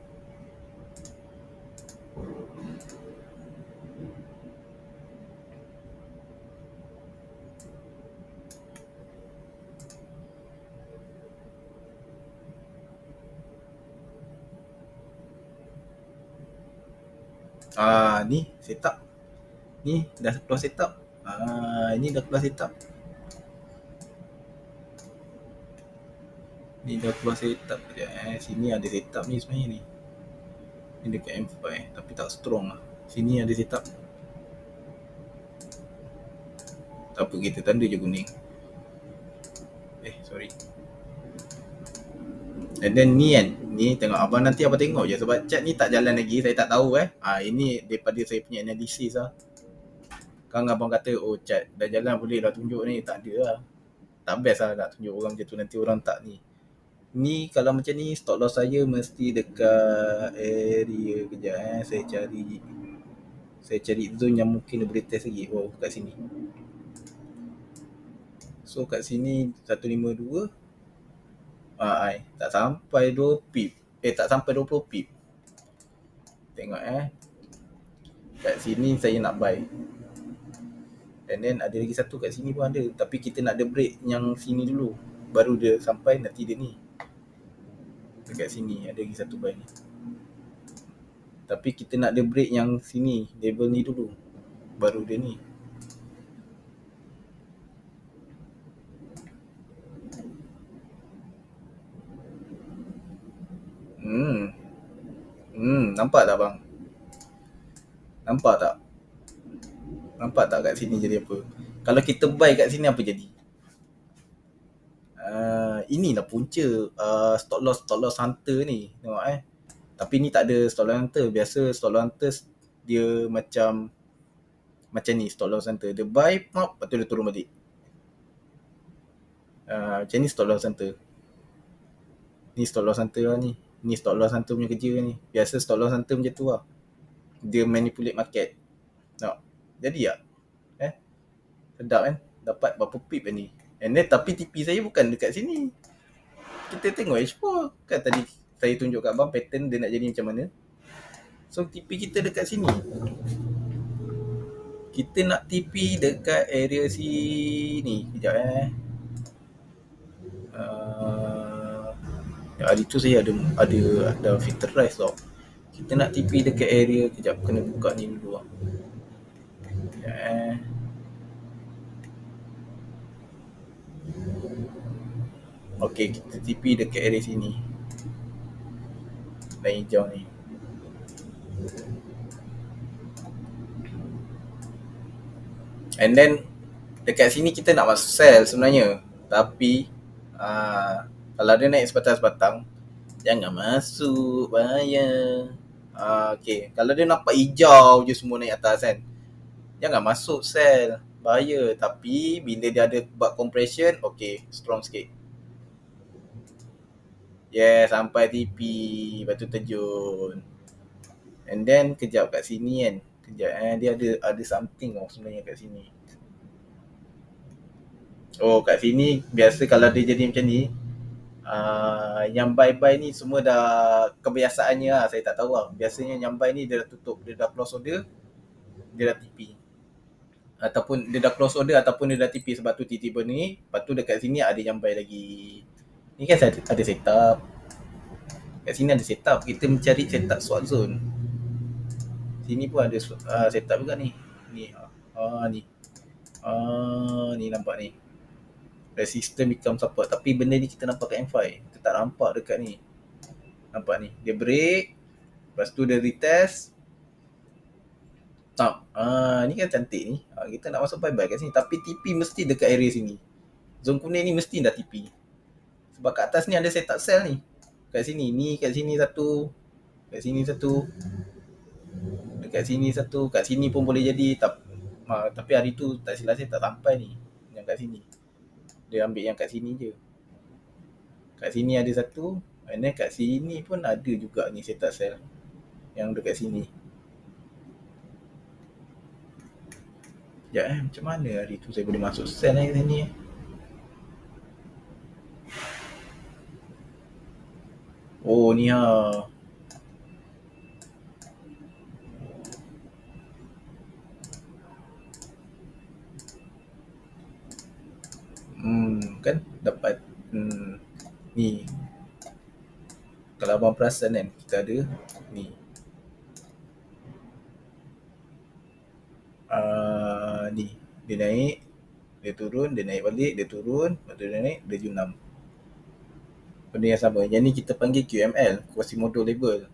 S1: Ni setup. Ni dah keluar setup. Ini dah keluar setup. Ni dah keluar setup. Sini ada setup ni sebenarnya ni. Ni dekat M5 tapi tak strong lah. Sini ada setup. Tak apa, kita tanda je kuning. Sorry. And then ni kan, ni tengok abang nanti abang tengok je sebab chat ni tak jalan lagi, saya tak tahu ini daripada saya punya analisis lah. Kan abang kata, oh chat dah jalan boleh lah tunjuk ni, tak ada lah. Tak best lah nak tunjuk orang macam tu, nanti orang tak ni. Ni kalau macam ni stop loss saya mesti dekat area kejap saya cari zone yang mungkin boleh test lagi. Oh kat sini. So kat sini 152 tak sampai 2 pip. Tak sampai 20 pip. Tengok kat sini saya nak buy. And then ada lagi satu kat sini pun ada. Tapi kita nak ada break yang sini dulu. Baru dia sampai nanti dia ni. Dekat sini ada lagi satu buy ni. Tapi kita nak ada break yang sini. Level ni dulu. Baru dia ni. Nampak tak bang? Nampak tak kat sini jadi apa? Kalau kita buy kat sini apa jadi? inilah punca stop loss hunter ni. Tengok Tapi ni tak ada stop loss hunter. Biasa stop loss hunter dia macam ni stop loss hunter. Dia buy, lepas tu dia turun balik. Macam ni stop loss hunter. Ni stop loss hunter lah ni. Ni stop loss hunter punya kerja ni. Biasa stop loss hunter macam tu lah. Dia manipulate market. Tengok. Jadi tak? Sedap kan? Dapat berapa pip ni. And then tapi TP saya bukan dekat sini. Kita tengok H4. Kan tadi saya tunjuk kat abang pattern dia nak jadi macam mana. So TP kita dekat sini. Kita nak TP dekat area sini. Sekejap hari tu saya ada filterize tau. Kita nak TP dekat area. Kejap kena buka ni dulu lah. Okay, kita TP dekat area sini. Line hijau ni. And then dekat sini kita nak masuk sell sebenarnya. Tapi kalau dia naik sebatang-sebatang, jangan masuk, bahaya. Okay, kalau dia nampak hijau je semua naik atas kan, jangan masuk sell, bahaya. Tapi bila dia ada buat compression, okay, strong sikit. Sampai TP, lepas tu terjun. And then kejap kat sini kan, kejap dia ada something sebenarnya kat sini. Kat sini biasa kalau dia jadi macam ni, yang buy ni semua dah kebiasaannya lah, saya tak tahu lah. Biasanya yang buy ni dia dah tutup, dia dah close order, dia dah TP. Ataupun dia dah close order ataupun dia dah TP, sebab tu tiba-tiba ni. Lepas tu dekat sini ada yang buy lagi. Ni kan ada setup. Kat sini ada setup, kita mencari setup swap zone. Sini pun ada setup juga ni. Ni ni nampak ni. Resistance become support. Tapi benda ni kita nampak kat M5. Kita tak nampak dekat ni. Nampak ni. Dia break. Lepas tu dia retest. Ni kan cantik ni. Kita nak masuk buy-buy kat sini. Tapi TP mesti dekat area sini. Zone kuning ni mesti dah TP. Sebab kat atas ni ada setup sell ni. Kat sini. Ni kat sini satu. Kat sini satu. Dekat sini satu. Kat sini pun boleh jadi. Tapi hari tu tak silap saya tak sampai ni. Yang kat sini. Dia ambil yang kat sini je. Kat sini ada satu. And then kat sini pun ada juga ni setup sell. Yang dekat sini. Sekejap macam mana hari tu saya boleh masuk sell kat sini ni kan dapat ni. Kalau abang perasan kan, kita ada ni. Ni dia naik, dia turun, dia naik balik, dia turun, lepas tu dia naik, dia junam. Benda yang sama. Yang ni kita panggil QML, Quasimodo level.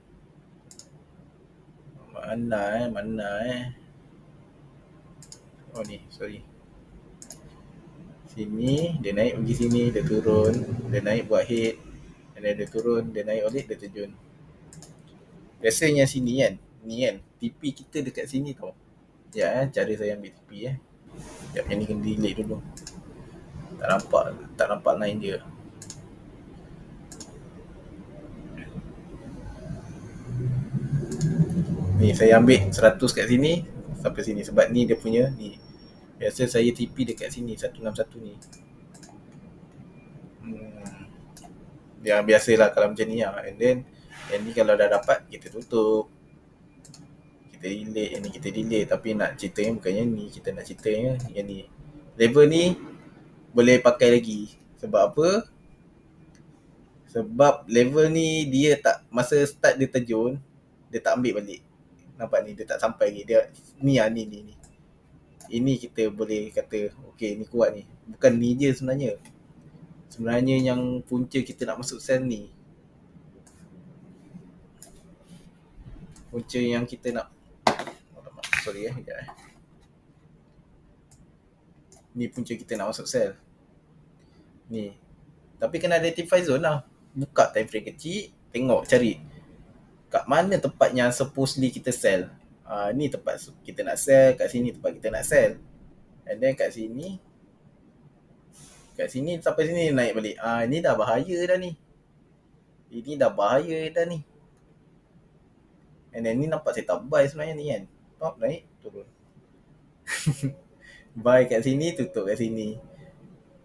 S1: Mana ni, sorry. Sini, dia naik pergi sini, dia turun, dia naik buat head, dan dia turun, dia naik balik, dia terjun. Biasanya sini kan, ni kan, TP kita dekat sini tau. Cara saya ambil TP Sekejap, yang ni kena delete dulu. Tak nampak line dia. Ni saya ambil 100 kat sini sampai sini, sebab ni dia punya ni. Biasa saya TP dekat sini 161 ni. Biasalah kalau macam ni lah. And then yang ni kalau dah dapat, kita tutup. Kita delete, yang ni kita delete. Tapi nak ceritanya bukannya ni, kita nak ceritanya yang ni. Level ni boleh pakai lagi. Sebab apa? Sebab level ni dia tak, masa start dia terjun, dia tak ambil balik. Nampak ni, dia tak sampai lagi. Dia ni. Ini kita boleh kata okay, ni kuat ni. Bukan ni je sebenarnya. Sebenarnya yang punca kita nak masuk sell ni. Punca yang kita nak, sorry sekejap Ni punca kita nak masuk sell. Ni. Tapi kena identify zone lah. Buka time frame kecil, tengok cari kat mana tempat yang supposedly kita sell. Ni tempat kita nak sell, kat sini tempat kita nak sell. And then kat sini sampai sini naik balik. Ni dah bahaya dah ni. Ini dah bahaya dah ni. And then ni nampak setup buy sebenarnya ni kan. Top naik, turun. Buy kat sini, tutup kat sini.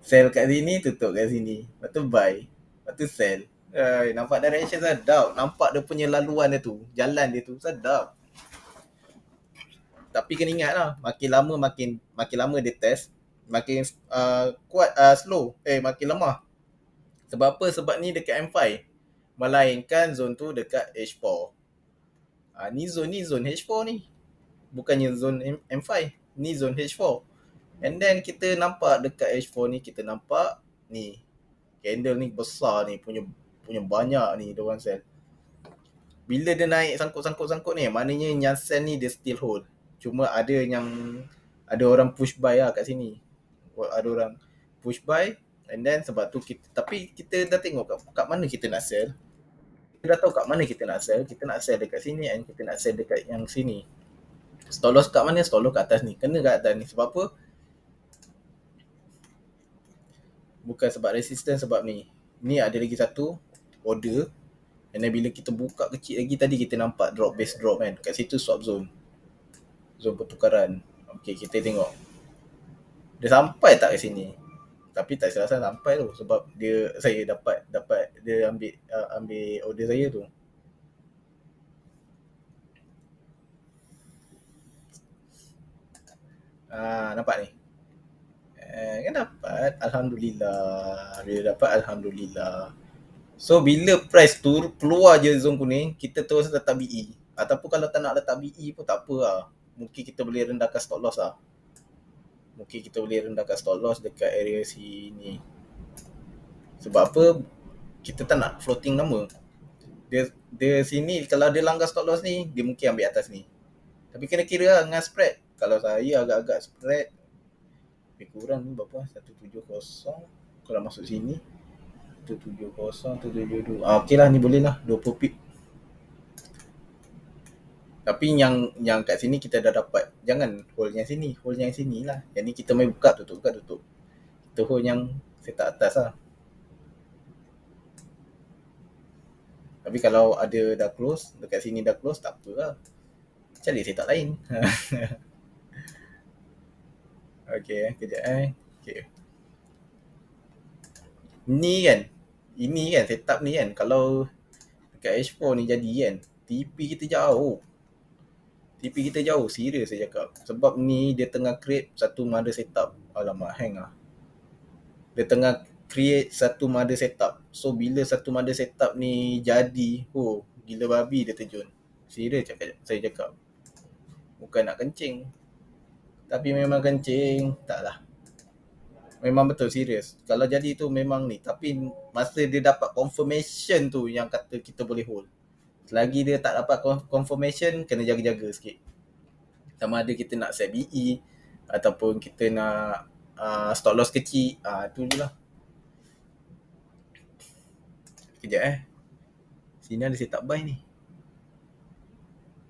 S1: Sell kat sini, tutup kat sini. Lepas tu buy. Lepas tu sell. Nampak direction sedap. Nampak dia punya laluan dia tu. Jalan dia tu sedap. Tapi kena ingat lah. Makin lama dia test. Makin kuat, slow. Makin lemah. Sebab apa? Sebab ni dekat M5. Melainkan zone tu dekat H4. Ni zone H4 ni. Bukannya zone M5. Ni zone H4. And then kita nampak dekat H4 ni, kita nampak ni candle ni besar ni, punya banyak ni dia orang sell. Bila dia naik sangkut ni, maknanya yang sell ni dia still hold. Cuma ada orang push buy lah kat sini. Ada orang push buy, and then sebab tu tapi kita dah tengok kat mana kita nak sell. Kita dah tahu kat mana kita nak sell. Kita nak sell dekat sini, and kita nak sell dekat yang sini. Stop loss kat mana? Stop loss kat atas ni. Kena kat atas ni. Sebab apa? Bukan sebab resistance, sebab ni. Ni ada lagi satu order. And then bila kita buka kecil lagi tadi, kita nampak drop base drop kan. Kat situ swap zone. Zone pertukaran. Okay, kita tengok. Dia sampai tak ke sini? Tapi tak salah sampai tu. Sebab saya dapat dia ambil order saya tu. Nampak ni. Kan dapat. Alhamdulillah. Dia dapat, Alhamdulillah. So bila price tu keluar je zone kuning, kita terus letak BE. Ataupun kalau tak nak letak BE pun tak apa lah. Mungkin kita boleh rendahkan stop loss lah. Mungkin kita boleh rendahkan stop loss dekat area sini. Sebab apa? Kita tak nak floating lama. Dia sini, kalau dia langgar stop loss ni, dia mungkin ambil atas ni. Tapi kena kira lah dengan spread. Kalau saya agak-agak spread, lebih kurang ni berapa? 170. Kalau masuk sini, 170, 172. Okey lah, ni boleh lah. 20 pip. Tapi yang kat sini kita dah dapat. Jangan hold yang sini. Hold yang sini lah. Yang ni kita main buka tutup. Kita hold yang setak atas lah. Tapi kalau ada dah close, dekat sini dah close, tak apa lah. Cari setak lain. Okay, kejap Okay. Ini kan setup ni kan. Kalau dekat H4 ni jadi kan, TP kita jauh. Serius saya cakap. Sebab ni dia tengah create satu mother setup. Alamak, hang lah. Dia tengah create satu mother setup. So bila satu mother setup ni jadi, gila babi dia terjun. Serius saya cakap. Bukan nak kencing. Tapi memang kencing. Taklah. Memang betul serius. Kalau jadi tu memang ni. Tapi masa dia dapat confirmation tu yang kata kita boleh hold. Selagi dia tak dapat confirmation, kena jaga-jaga sikit. Sama ada kita nak set BE ataupun kita nak stop loss kecil. Tu je lah. Kejap Sini ada setup buy ni.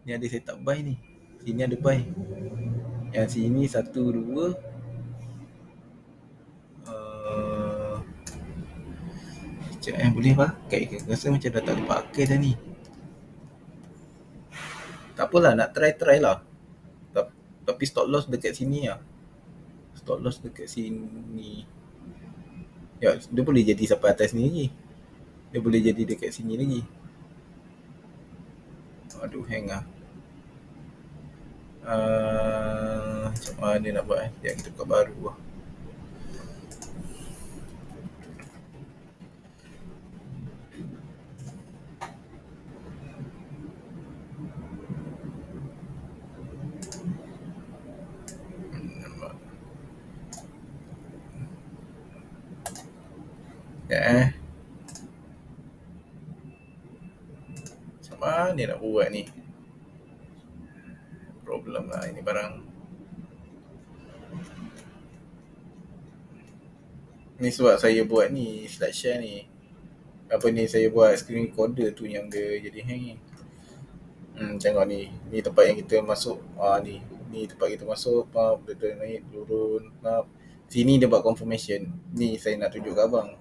S1: Ni ada setup buy ni. Sini ada buy. Yang sini 1, 2. Kejap boleh pakai ke? Rasa macam dah tak boleh pakai dah ni. Tak apalah, nak try lah. Tapi stop loss dekat sini lah. Stop loss dekat sini. Ya, dia boleh jadi sampai atas ni lagi. Dia boleh jadi dekat sini lagi. Aduh, hang lah. Macam mana nak buat Sekejap kita buka baru lah. Ya Macam mana nak buat ni? Problem lah ini barang. Ni sebab saya buat ni slide share ni. Apa ni, saya buat screen recorder tu yang dia jadi hang ni. Tengok ni. Ni tempat yang kita masuk. Ni. Ni tempat kita masuk. Dia naik, turun. Sini dia buat confirmation. Ni saya nak tunjuk kat abang.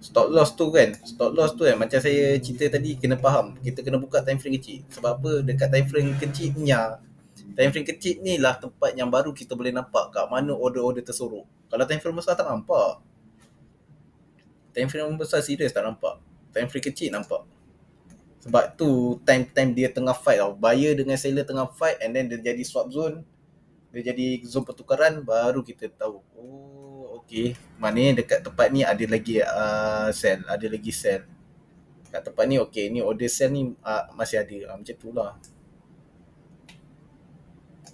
S1: Stop loss tu kan. Stop loss tu kan. Macam saya cerita tadi, kena faham. Kita kena buka time frame kecil. Sebab apa? Dekat time frame kecil ni, time frame kecil ni lah tempat yang baru kita boleh nampak kat mana order-order tersorok. Kalau time frame besar tak nampak. Time frame besar serius tak nampak. Time frame kecil nampak. Sebab tu time-time dia tengah fight tau. Buyer dengan seller tengah fight, and then dia jadi swap zone. Dia jadi zone pertukaran, baru kita tahu. Oh, okay. Maknanya dekat tempat ni ada lagi sell. Ada lagi sell. Kat tempat ni okay. Ni order sell ni masih ada. Macam tu lah.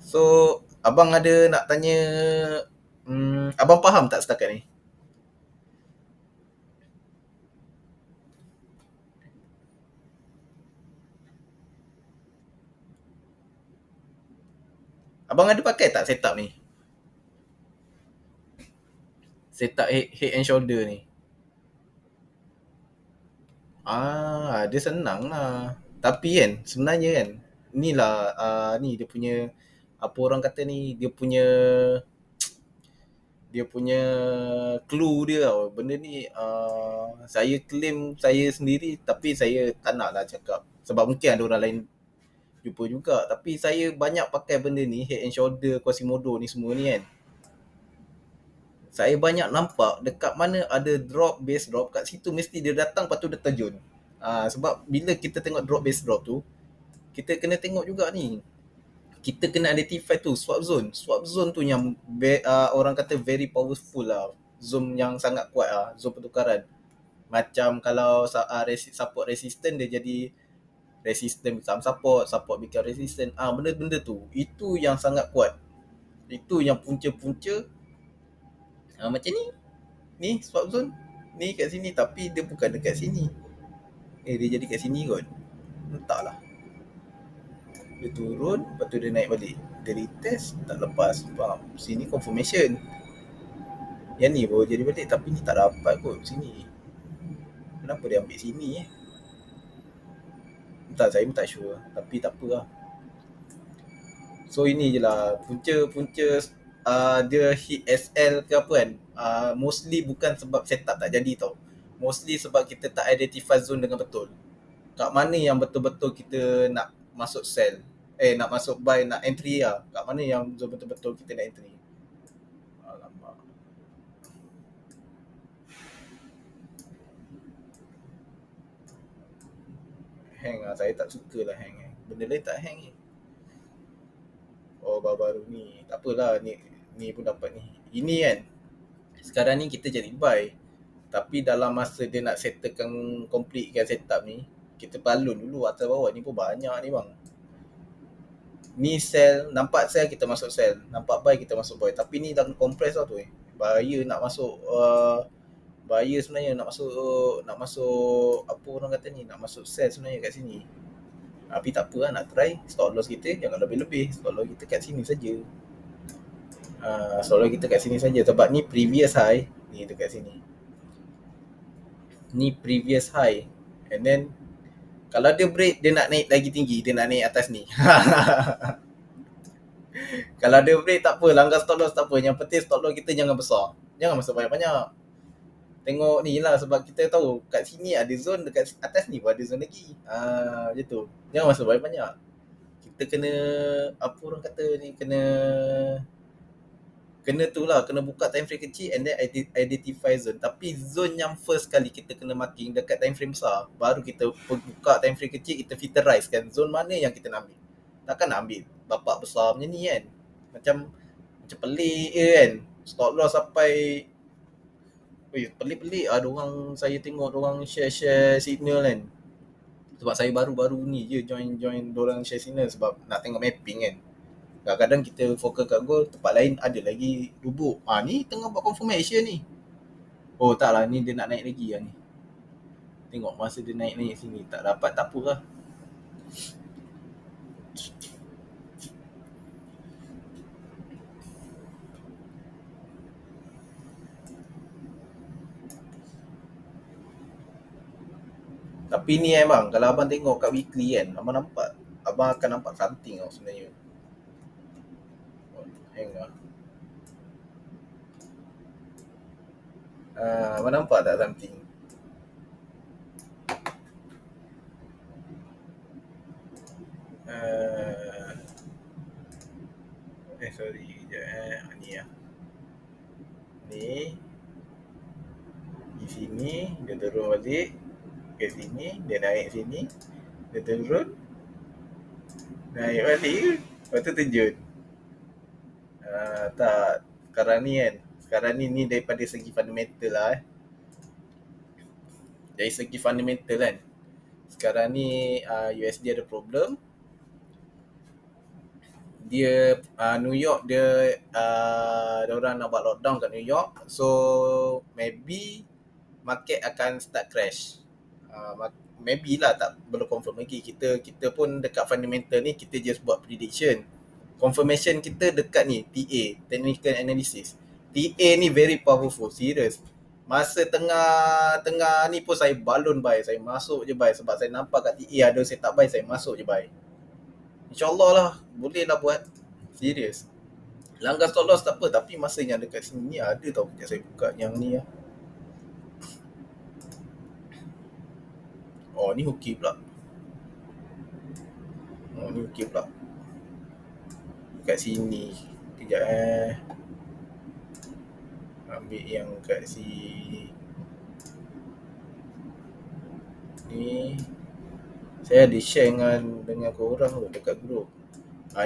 S1: So, abang ada nak tanya, abang faham tak setakat ni? Abang ada pakai tak setup ni? Setup head and shoulder ni. Dia senang lah. Tapi kan, sebenarnya kan, inilah ni dia punya, apa orang kata ni, dia punya clue dia tau. Benda ni saya claim saya sendiri, tapi saya tak nak lah cakap. Sebab mungkin ada orang lain jumpa juga. Tapi saya banyak pakai benda ni, head and shoulder, Quasimodo ni semua ni kan. Saya banyak nampak dekat mana ada drop, base drop, kat situ mesti dia datang, lepas tu dia terjun. Sebab bila kita tengok drop, base drop tu, kita kena tengok juga ni. Kita kena identify tu swap zone. Swap zone tu yang orang kata very powerful lah. Zone yang sangat kuat lah. Zone pertukaran. Macam kalau support resistant, dia jadi resistant become support, support become resistant. Benda-benda tu. Itu yang sangat kuat. Itu yang punca-punca. Macam ni. Ni swap zone. Ni kat sini, tapi dia bukan dekat sini. Dia jadi kat sini kot. Entahlah. Dia turun, lepas tu dia naik balik. Dia retest, tak lepas. Faham? Sini confirmation. Yang ni baru jadi balik, tapi ni tak dapat kot sini. Kenapa dia ambil sini Entah, saya pun tak sure. Tapi tak apa lah. So ini je lah punca-punca dia hit SL ke apa kan. Mostly bukan sebab setup tak jadi tau. Mostly sebab kita tak identify zone dengan betul. Kat mana yang betul-betul kita nak masuk sell, nak masuk buy, nak entry lah. Kat mana yang zone betul-betul kita nak entry. Alamak. Hang lah, saya tak suka lah hang. Benda lain tak hang ni. Oh, baru-baru ni. Tak apalah, ni pun dapat ni. Ini kan, sekarang ni kita jadi buy. Tapi dalam masa dia nak settlekan, completekan setup ni, kita balun dulu atas bawah. Ni pun banyak ni bang. Ni sell, nampak sell kita masuk sell. Nampak buy kita masuk buy. Tapi ni dah compress lah tu Buyer nak masuk, buyer sebenarnya nak masuk apa orang kata ni, nak masuk sell sebenarnya kat sini. Tapi tak apa lah, nak try. Stop loss kita jangan lebih-lebih. Stop loss kita kat sini saja. Stop loss kita kat sini saja. Sebab ni previous high. Ni dekat sini. Ni previous high. And then kalau dia break, dia nak naik lagi tinggi. Dia nak naik atas ni. Kalau dia break tak apa. Langgar stop loss tak apa. Yang penting stop loss kita jangan besar. Jangan masuk banyak-banyak. Tengok ni lah, sebab kita tahu kat sini ada zone, dekat atas ni pun ada zone lagi. Macam tu. Jangan masuk banyak-banyak. Kita kena, apa orang kata ni, kena tu lah, kena buka time frame kecil and then identify zone. Tapi zone yang first kali kita kena marking dekat time frame besar, baru kita buka time frame kecil, kita filterize kan zone mana yang kita nak ambil. Takkan nak ambil bapak besar macam ni kan. Macam pelik je kan. Stop loss sampai pelik-pelik ada orang, saya tengok orang share signal kan. Sebab saya baru-baru ni je join dorang share signal sebab nak tengok mapping kan. Kadang-kadang kita fokus kat goal, tempat lain ada lagi duduk. Ni tengah buat confirmation ni. Oh tak lah, ni dia nak naik lagi lah ni. Tengok masa dia naik sini, tak dapat, tak apa lah. Tapi ni bang, kalau abang tengok kat weekly kan, abang akan nampak something tau sebenarnya. Oh, hang lah. Abang nampak tak something? Uh, sorry, kejap ni lah. Ni, di sini, dia turun balik. Ke sini, dia naik sini. Dia turun, naik balik. Lepas tu terjun. Tak, sekarang ni kan. Sekarang ni daripada segi fundamental lah Dari segi fundamental kan. Sekarang ni USD ada problem. Dia New York dia orang nak buat lockdown kat New York, so maybe market akan start crash. Maybe lah, tak belum confirm lagi. Kita pun dekat fundamental ni kita just buat prediction. Confirmation kita dekat ni TA, technical analysis. TA ni very powerful, serious. Masa tengah ni pun saya balon buy, saya masuk je buy sebab saya nampak kat TA ada setup buy, saya masuk je buy. InsyaAllah lah, boleh lah buat. Serius. Langgar stop loss tak apa, tapi masa yang dekat sini ni ada tau. Sekejap saya buka yang ni lah. Oh, ni hoki pula. Oh, ni hoki pula. Kat sini. Sekejap Ambil yang kat sini. Ni. Saya ada share dengan korang tu dekat group.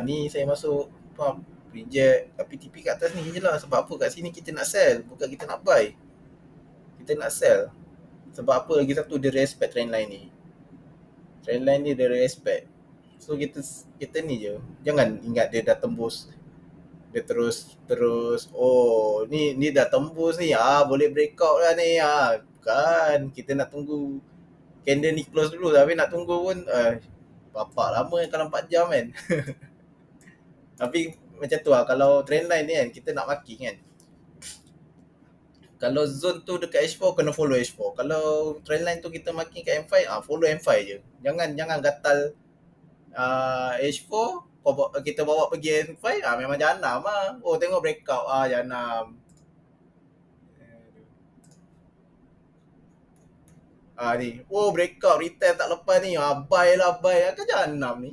S1: Ni saya masuk pump, reject, tapi TP kat atas ni je lah. Sebab apa kat sini kita nak sell, bukan kita nak buy. Kita nak sell. Sebab apa lagi satu, dia respect trendline ni. Trendline ni dia respect. So kita ni je. Jangan ingat dia dah tembus. Dia terus ni dah tembus ni. Boleh breakout lah ni. Bukan, kita nak tunggu candle ni close dulu, tapi nak tunggu pun bapak lama kalau 4 jam kan. Tapi macam tu lah, kalau trendline ni kan kita nak maki kan. Kalau zone tu dekat H4 kena follow H4. Kalau trendline tu kita maki kat M5, follow M5 je. Jangan gatal H4 kita bawa pergi M5, memang jahanam lah. Tengok breakout, jahanam. Ni, breakout retail tak lepas ni, buy lah, kan jahanam ni.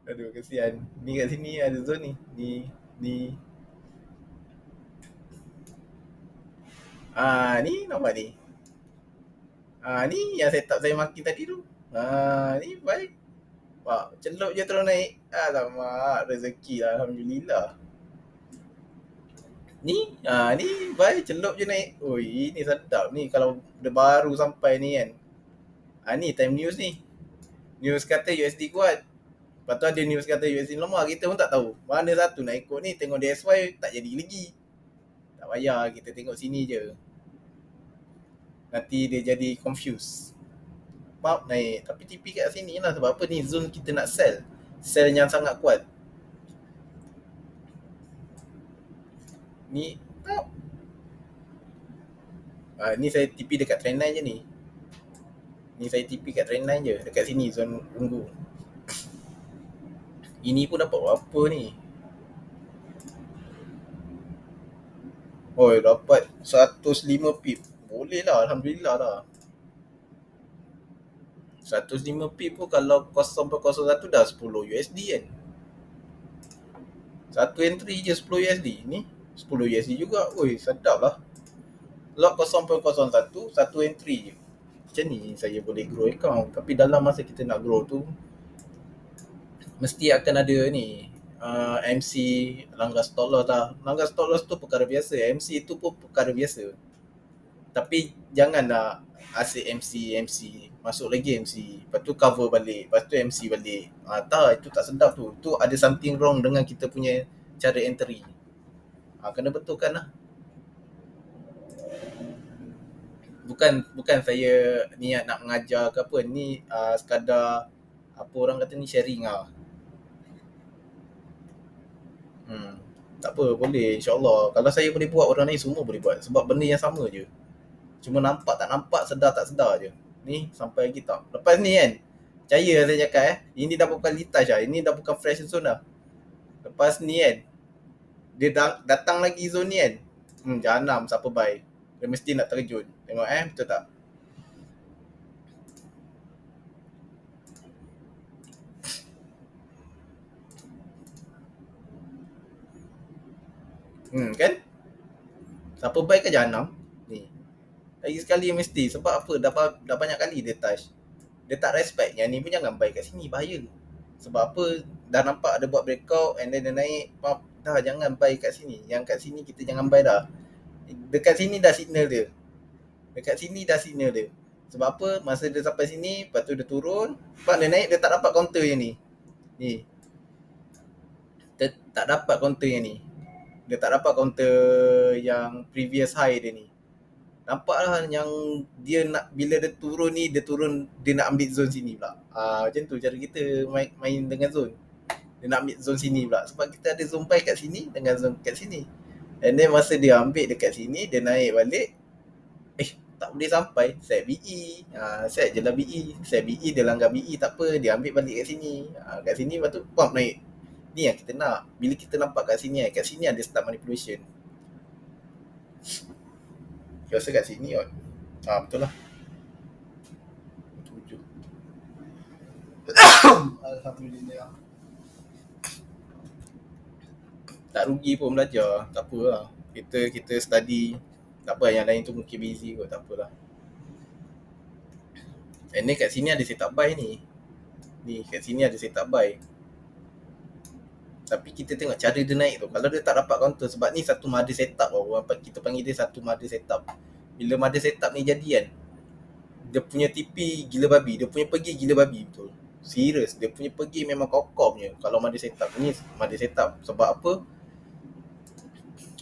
S1: Aduh, kesian. Ni kat sini ada zone ni. Ni. Ni nampak ni. Ni yang setup saya maki tadi tu. Ni baik. Celup je terus naik. Alamak, rezeki lah, alhamdulillah. Ni baik, celup je naik. Ini sedap ni kalau dia baru sampai ni kan. Ni time news ni. News kata USD kuat. Lepas tu ada news kata USD lemah, kita pun tak tahu. Mana satu nak ikut ni, tengok DXY tak jadi lagi. Tak payah, kita tengok sini je. Nanti dia jadi confused. Naik. Tapi TP kat sini lah, sebab apa ni zone kita nak sell. Sell yang sangat kuat. Ni ni saya TP dekat trendline je ni. Ni saya TP kat trendline je. Dekat sini zone ungu. Ini pun dapat berapa ni? Dapat 105 pip. Boleh lah, alhamdulillah lah. 105 pip pun kalau 0.01 dah 10 USD kan. Satu entry je 10 USD. Ni 10 USD juga. Sedap lah. Lot 0.01, satu entry je. Macam ni saya boleh grow account. Tapi dalam masa kita nak grow tu, mesti akan ada ni MC, langgar stop loss lah. Langgar stop loss tu perkara biasa. MC tu pun perkara biasa. Tapi janganlah asyik MC, masuk lagi MC, lepas tu cover balik, lepas tu MC balik. Tak, itu tak sedap tu. Tu ada something wrong dengan kita punya cara entry. Kena betulkan lah. Bukan saya niat nak mengajar ke apa. Ni sekadar apa orang kata ni, sharing lah. Tak apa, boleh, insyaAllah. Kalau saya boleh buat, orang lain semua boleh buat. Sebab benda yang sama je. Cuma nampak tak nampak, sedar tak sedar je. Ni sampai lagi tak. Lepas ni kan, percaya saya cakap ini dah bukan litas lah. Ini dah bukan fresh zone lah. Lepas ni kan, dia datang lagi zone ni kan. Jahanam siapa baik. Dia mesti nak terjun. Tengok betul tak? Kan? Siapa baik ke jahanam? Ni. Lagi sekali mesti. Sebab apa? Dah banyak kali dia touch. Dia tak respect. Yang ni pun jangan baik kat sini. Bahaya. Sebab apa? Dah nampak ada buat breakout and then dia naik. Dah jangan buy kat sini. Yang kat sini kita jangan buy dah. Dekat sini dah signal dia. Dekat sini dah signal dia. Sebab apa? Masa dia sampai sini, lepas tu dia turun. Lepas dia naik, dia tak dapat counter yang ni. Ni. Dia tak dapat counter yang ni. Dia tak dapat counter yang previous high dia ni. Nampak lah yang dia nak, bila dia turun ni, dia nak ambil zone sini pula. Macam tu cara kita main dengan zone. Dia nak ambil zone sini pula. Sebab kita ada zone buy kat sini dengan zone kat sini. And then masa dia ambil dekat sini, dia naik balik. Tak boleh sampai. Set BE. Set je lah BE. Set BE, dia langgar BE, tak apa. Dia ambil balik kat sini. Kat sini, lepas tu pump naik. Ni yang kita nak. Bila kita nampak kat sini, kat sini ada start manipulation. Saya rasa kat sini kot. Betul lah. 7. Alhamdulillah. Tak rugi pun belajar. Tak apa lah. Kita study. Tak apa, yang lain tu mungkin busy kot. Tak apalah. And then kat sini ada setup buy ni. Ni kat sini ada setup buy. Tapi kita tengok cara dia naik tu. Kalau dia tak dapat counter, sebab ni satu mother setup tau. Kita panggil dia satu mother setup. Bila mother setup ni jadi kan, dia punya TP gila babi. Dia punya pergi gila babi betul. Serius. Dia punya pergi memang kokoh punya. Kalau mother setup. Ni mother setup. Sebab apa?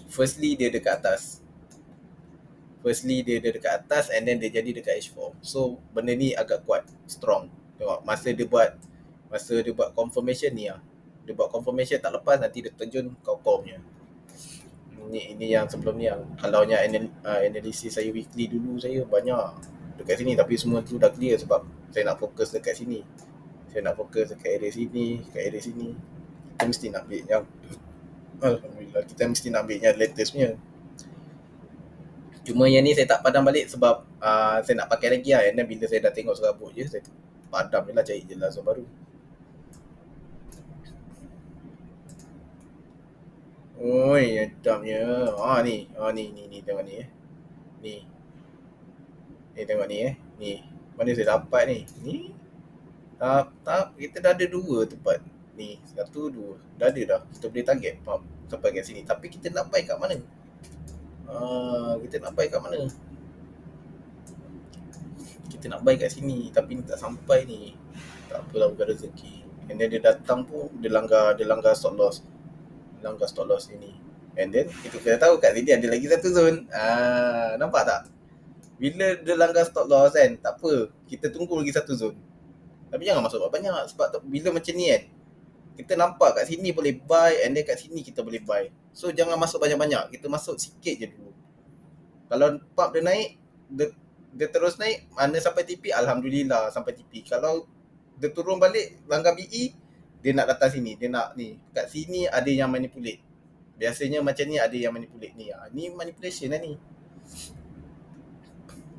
S1: Firstly dia dekat atas. Dekat atas and then dia jadi dekat H4. So benda ni agak kuat. Strong. Tengok masa dia buat confirmation ni lah. Dia buat confirmation tak lepas, nanti dia terjun kokoh punya. Ini yang sebelum ni yang kalau yang analisis saya weekly dulu, saya banyak dekat sini, tapi semua tu dah clear sebab saya nak fokus dekat sini. Saya nak fokus dekat area sini, Kita mesti nak ambil yang Alhamdulillah, kita mesti nak ambil yang latest punya. Cuma yang ni saya tak padam balik sebab saya nak pakai lagi lah. And then bila saya dah tengok serabut je, saya padam je lah, cari je lah zone baru. Oi, adamnya. Ni tengok ni Ni. Ni tengok ni Ni. Mana saya dapat ni? Ni. Tak, kita dah ada 2 tempat. Ni, 1, 2. Dah ada dah. Kita boleh target sampai kat sini. Tapi kita nak buy kat mana? Kita nak buy kat mana? Kita nak buy kat sini tapi ni tak sampai ni. Tak apalah, bukan rezeki. And then dia datang pun dia langgar stop loss. Stop loss ini. And then kita kena tahu kat sini ada lagi satu zone. Nampak tak? Bila dia langgar stop loss kan, tak apa. Kita tunggu lagi satu zone. Tapi jangan masuk banyak sebab bila macam ni kan, kita nampak kat sini boleh buy and then kat sini kita boleh buy. So jangan masuk banyak-banyak. Kita masuk sikit je dulu. Kalau pump dia naik, dia terus naik, mana sampai TP, alhamdulillah sampai TP. Kalau dia turun balik langgar BE, dia nak datang sini, dia nak ni. Kat sini ada yang manipulate. Biasanya macam ni ada yang manipulate ni. Ni manipulation lah ni.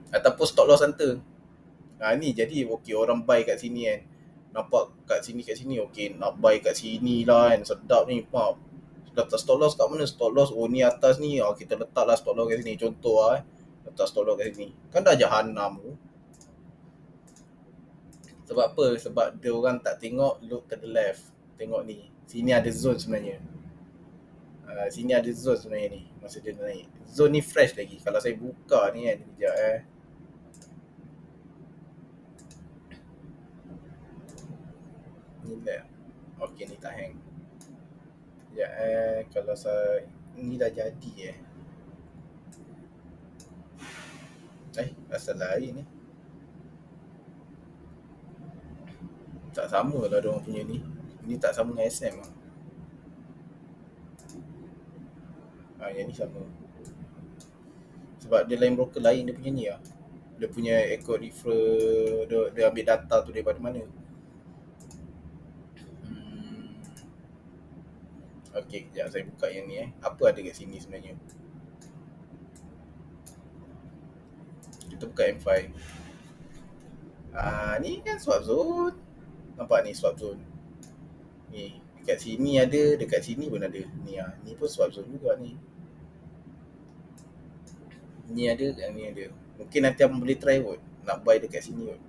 S1: Ataupun stop loss hunter. Ni jadi okey, orang buy kat sini kan. Nampak kat sini okey, nak buy kat sini lah kan. Sedap ni, pump. Letak stop loss kat mana? Stop loss, ni atas ni. Kita letaklah stop loss kat sini. Contoh lah letak stop loss kat sini. Kan dah jahanam tu. Sebab apa? Sebab dia orang tak tengok look to the left. Tengok ni. Sini ada zone sebenarnya. Sini ada zone sebenarnya ni. Masa dia naik. Zone ni fresh lagi. Kalau saya buka ni kan. Sekejap Ni lah. Okay, ni tak hang. Sekejap kalau saya. Ni dah jadi asal lain ni. Tak sama lah diorang punya ni. Ni tak sama dengan SM lah. Yang ni sama. Sebab dia lain broker lain dia punya ni lah. Dia punya echo refer, dia ambil data tu daripada mana. Hmm. Okey, kejap saya buka yang ni Apa ada kat sini sebenarnya? Kita buka M5. Ni kan swap zone. Nampak ni swap zone. Ni, dekat sini ada, dekat sini pun ada. Ni pun swap zone juga ni. Ni ada, ni ada. Mungkin nanti abang boleh try kot. Nak buy dekat sini kot.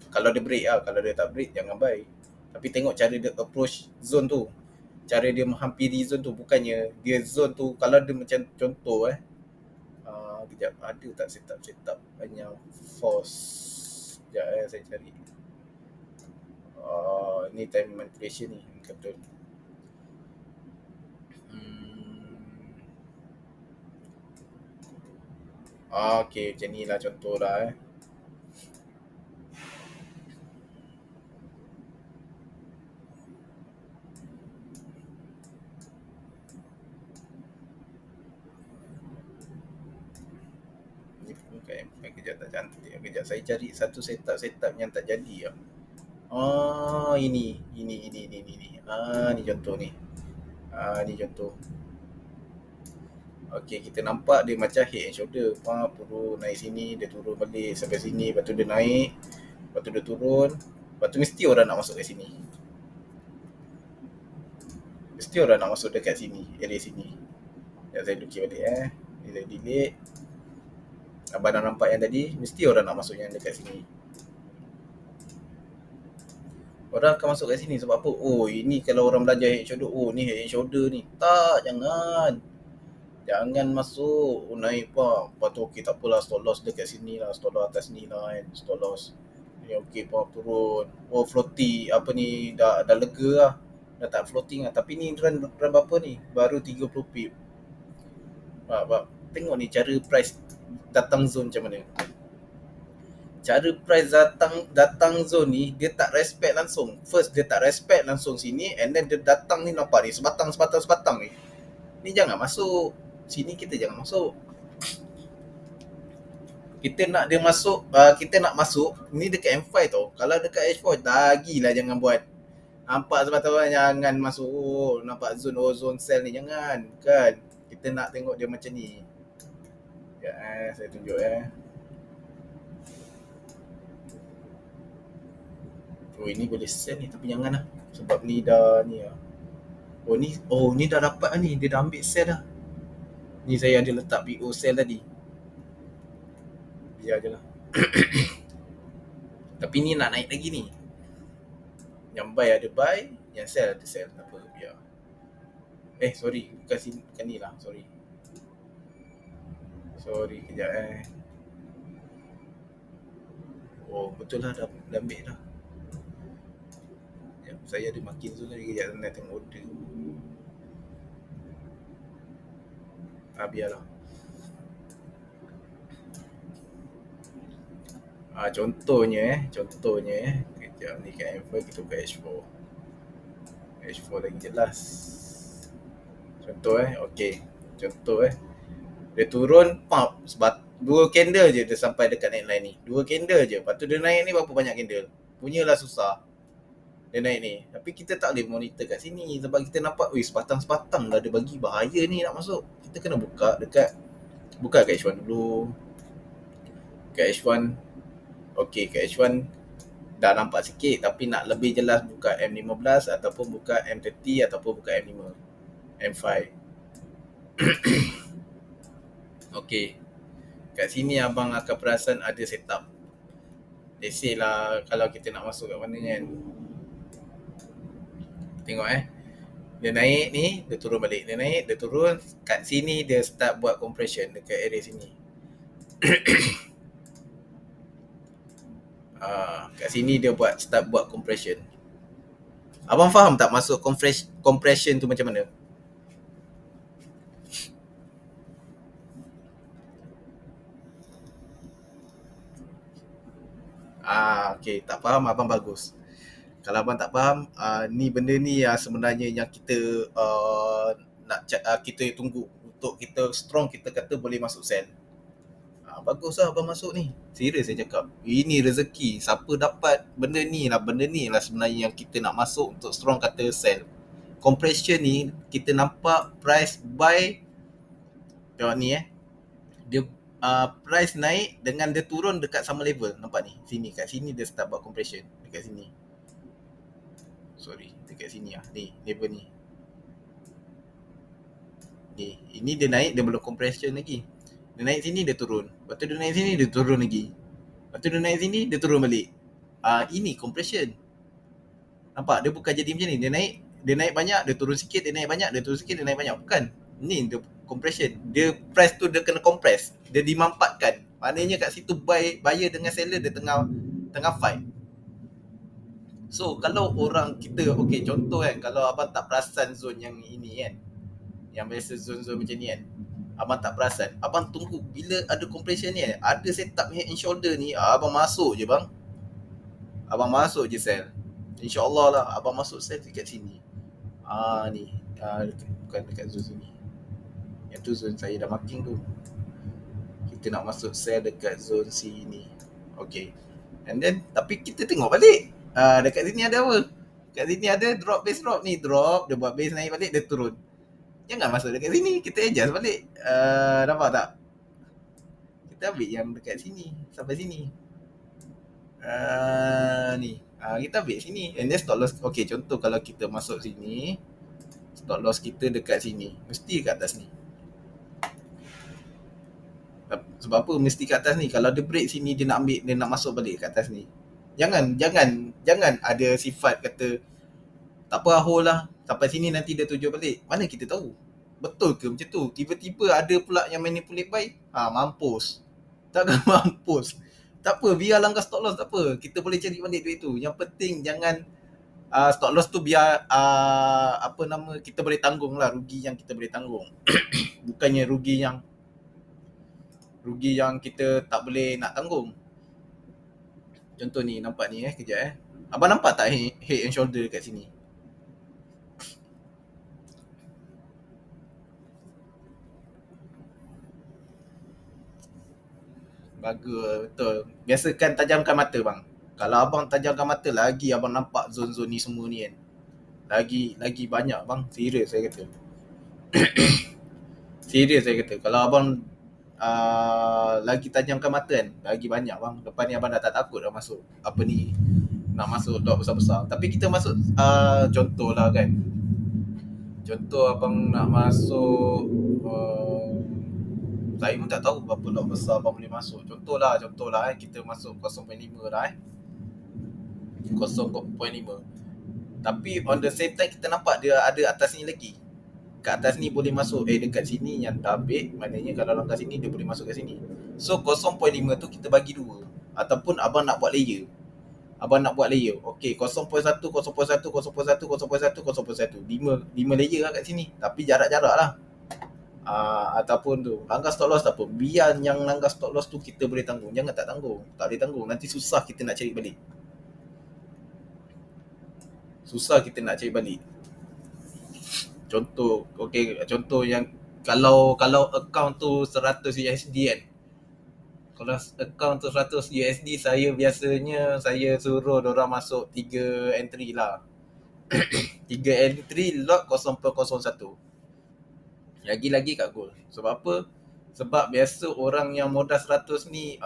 S1: Kalau dia break lah. Kalau dia tak break, jangan buy. Tapi tengok cara dia approach zone tu. Cara dia menghampiri zone tu. Bukannya dia zone tu, kalau dia macam contoh kejap, ada tak setup hanya force. Sekejap saya cari. Ni time manipulation ni. Betul. Okay, macam ni lah contoh lah Ni pun kat M5 kejap tak cantik. Kejap saya cari satu setup yang tak jadi lah. Ini. Ni contoh ni. Ni contoh. Okay, kita nampak dia macam head and shoulder. Turun, naik sini, dia turun balik sampai sini. Lepas tu dia naik. Lepas tu dia turun. Lepas tu mesti orang nak masuk kat sini. Mesti orang nak masuk dekat sini, area sini. Sekejap saya lukis balik Ni saya delete. Abang dah nampak yang tadi, mesti orang nak masuk yang dekat sini. Orang akan masuk kat sini sebab apa? Ini kalau orang belajar head shoulder, ni head shoulder ni. Tak, jangan. Jangan masuk. Naik pak. Lepas tu okey tak apalah, stop loss dekat sini lah, stop loss atas ni lah kan, stop loss. Ni okey pak, turun. Floating apa ni, dah lega lah. Dah tak floating lah. Tapi ni run berapa ni? Baru 30 pip. Pak. Tengok ni cara price datang zone macam mana. Cara price datang zone ni, dia tak respect langsung. First dia tak respect langsung sini, and then dia datang ni, nampak ni sebatang ni. Ni jangan masuk. Sini kita jangan masuk. Kita nak dia masuk, kita nak masuk ni dekat M5 tau. Kalau dekat H4 lagilah jangan buat. Nampak sebab jangan masuk. Nampak zone cell ni jangan. Kan. Kita nak tengok dia macam ni. Ya, saya tunjuk ini boleh sell ni, tapi jangan lah. Sebab ni dah ni lah. Ni dah dapat lah ni. Dia dah ambil sell dah. Ni saya ada letak PO sell tadi. Biar je lah. Tapi ni nak naik lagi ni. Yang buy ada buy, yang sell ada sell. Tak apa, biar. Sorry. Bukan ni lah. Sorry, kejap betul lah, dah ambil dah. Saya ada makin tu tadi, kejap nak tengok order. Biarlah. Contohnya kejap ni kat M5, kita buka H4 lagi jelas. Contoh okey. Contoh dia turun sebab 2 candle je dia sampai dekat neckline ni. 2 candle je. Lepas tu dia naik ni berapa banyak candle? Punyalah susah. Dia naik ni. Tapi kita tak boleh monitor kat sini sebab kita nampak sebatang lah dia bagi, bahaya ni nak masuk. Kita kena buka kat H1 dulu. Kat H1. Okey, kat H1 dah nampak sikit, tapi nak lebih jelas buka M15 ataupun buka M30 ataupun buka M5. M5. Okey. Kat sini abang akan perasan ada setup. Let's say lah kalau kita nak masuk kat mana kan. Tengok dia naik ni, dia turun balik. Dia naik, dia turun. Kat sini dia start buat compression dekat area sini. Kat sini dia start buat compression. Abang faham tak masuk compression tu macam mana? Okay, tak faham abang bagus. Kalau abang tak faham, ni benda ni sebenarnya yang kita nak kita tunggu untuk kita strong, kita kata boleh masuk sell. Bagus lah abang masuk ni. Serius saya cakap. Ini rezeki. Siapa dapat benda ni lah sebenarnya yang kita nak masuk untuk strong kata sell. Compression ni kita nampak price buy, tengok ni dia price naik dengan dia turun dekat sama level. Nampak ni? Sini, kat sini dia start buat compression. Dekat sini. Sorry, dekat sini lah. Ni, level ni. Ni, ini dia naik, dia belum compression lagi. Dia naik sini, dia turun. Lepas tu dia naik sini, dia turun lagi. Lepas tu dia naik sini, dia turun balik. Ini compression. Nampak? Dia bukan jadi macam ni. Dia naik banyak, dia turun sikit, dia naik banyak, dia turun sikit, dia naik banyak. Bukan. Ni dia compression. Dia price tu dia kena compress. Dia dimampatkan. Maknanya kat situ buyer dengan seller dia tengah fight. So kalau orang kita, okay, contoh kan, kalau abang tak perasan zone yang ini kan, yang biasa zone-zone macam ni kan, abang tak perasan, abang tunggu bila ada compression ni ada setup head and shoulder ni, abang masuk je bang. Abang masuk je sell. InsyaAllah lah abang masuk sell dekat sini. Ni bukan dekat zone sini, yang tu zone saya dah marking tu. Kita nak masuk sell dekat zone sini. Okay. And then tapi kita tengok balik, dekat sini ada apa? Dekat sini ada drop base drop ni. Drop, dia buat base naik balik, dia turun. Jangan masuk dekat sini, kita adjust balik. Nampak tak? Kita ambil yang dekat sini sampai sini. Ni. Kita ambil sini. And then stop loss. Okay, contoh kalau kita masuk sini, stop loss kita dekat sini. Mesti kat atas ni. Sebab apa mesti kat atas ni? Kalau dia break sini, dia nak ambil, dia nak masuk balik kat atas ni. Jangan ada sifat kata tak apa hold lah, sampai sini nanti dia tuju balik. Mana kita tahu? Betul ke macam tu? Tiba-tiba ada pula yang manipulate buy. Mampus. Takkan mampus. Tak apa, biar langgar stop loss tak apa. Kita boleh cari balik duit tu. Yang penting jangan stop loss tu biar kita boleh tanggung lah, rugi yang kita boleh tanggung. Bukannya rugi yang kita tak boleh nak tanggung. Contoh ni, nampak ni kejap Abang nampak tak head and shoulder kat sini? Bagus, betul. Biasakan tajamkan mata bang. Kalau abang tajamkan mata lagi abang nampak zon-zon ni semua ni kan. Lagi banyak bang. Serius saya kata. Serius saya kata. Kalau abang lagi tajamkan mata kan, lagi banyak bang. Lepas ni abang dah tak takut dah masuk apa ni, nak masuk lot besar-besar. Tapi kita masuk contoh lah kan. Contoh abang nak masuk saya pun tak tahu berapa lot besar abang boleh masuk. Contohlah kita masuk 0.5 lah 0.5. Tapi on the same time kita nampak dia ada atas ni lagi. Kat atas ni boleh masuk dekat sini yang tak ambil, maknanya kalau langkah sini dia boleh masuk kat sini. So 0.5 tu kita bagi dua. Ataupun abang nak buat layer. Okey, 0.1, 0.1, 0.1, 0.1, 0.1. 5 layer lah kat sini. Tapi jarak-jarak lah. Ataupun tu langkah stop loss tak apa, biar yang langkah stop loss tu kita boleh tanggung. Jangan tak boleh tanggung, nanti susah kita nak cari balik. Contoh yang kalau account tu 100 USD kan, kalau account tu 100 USD, saya biasanya suruh dorang masuk 3 entry lah. 3 entry lot 0.01. Lagi-lagi kat gold. Sebab apa? Sebab biasa orang yang modal 100 ni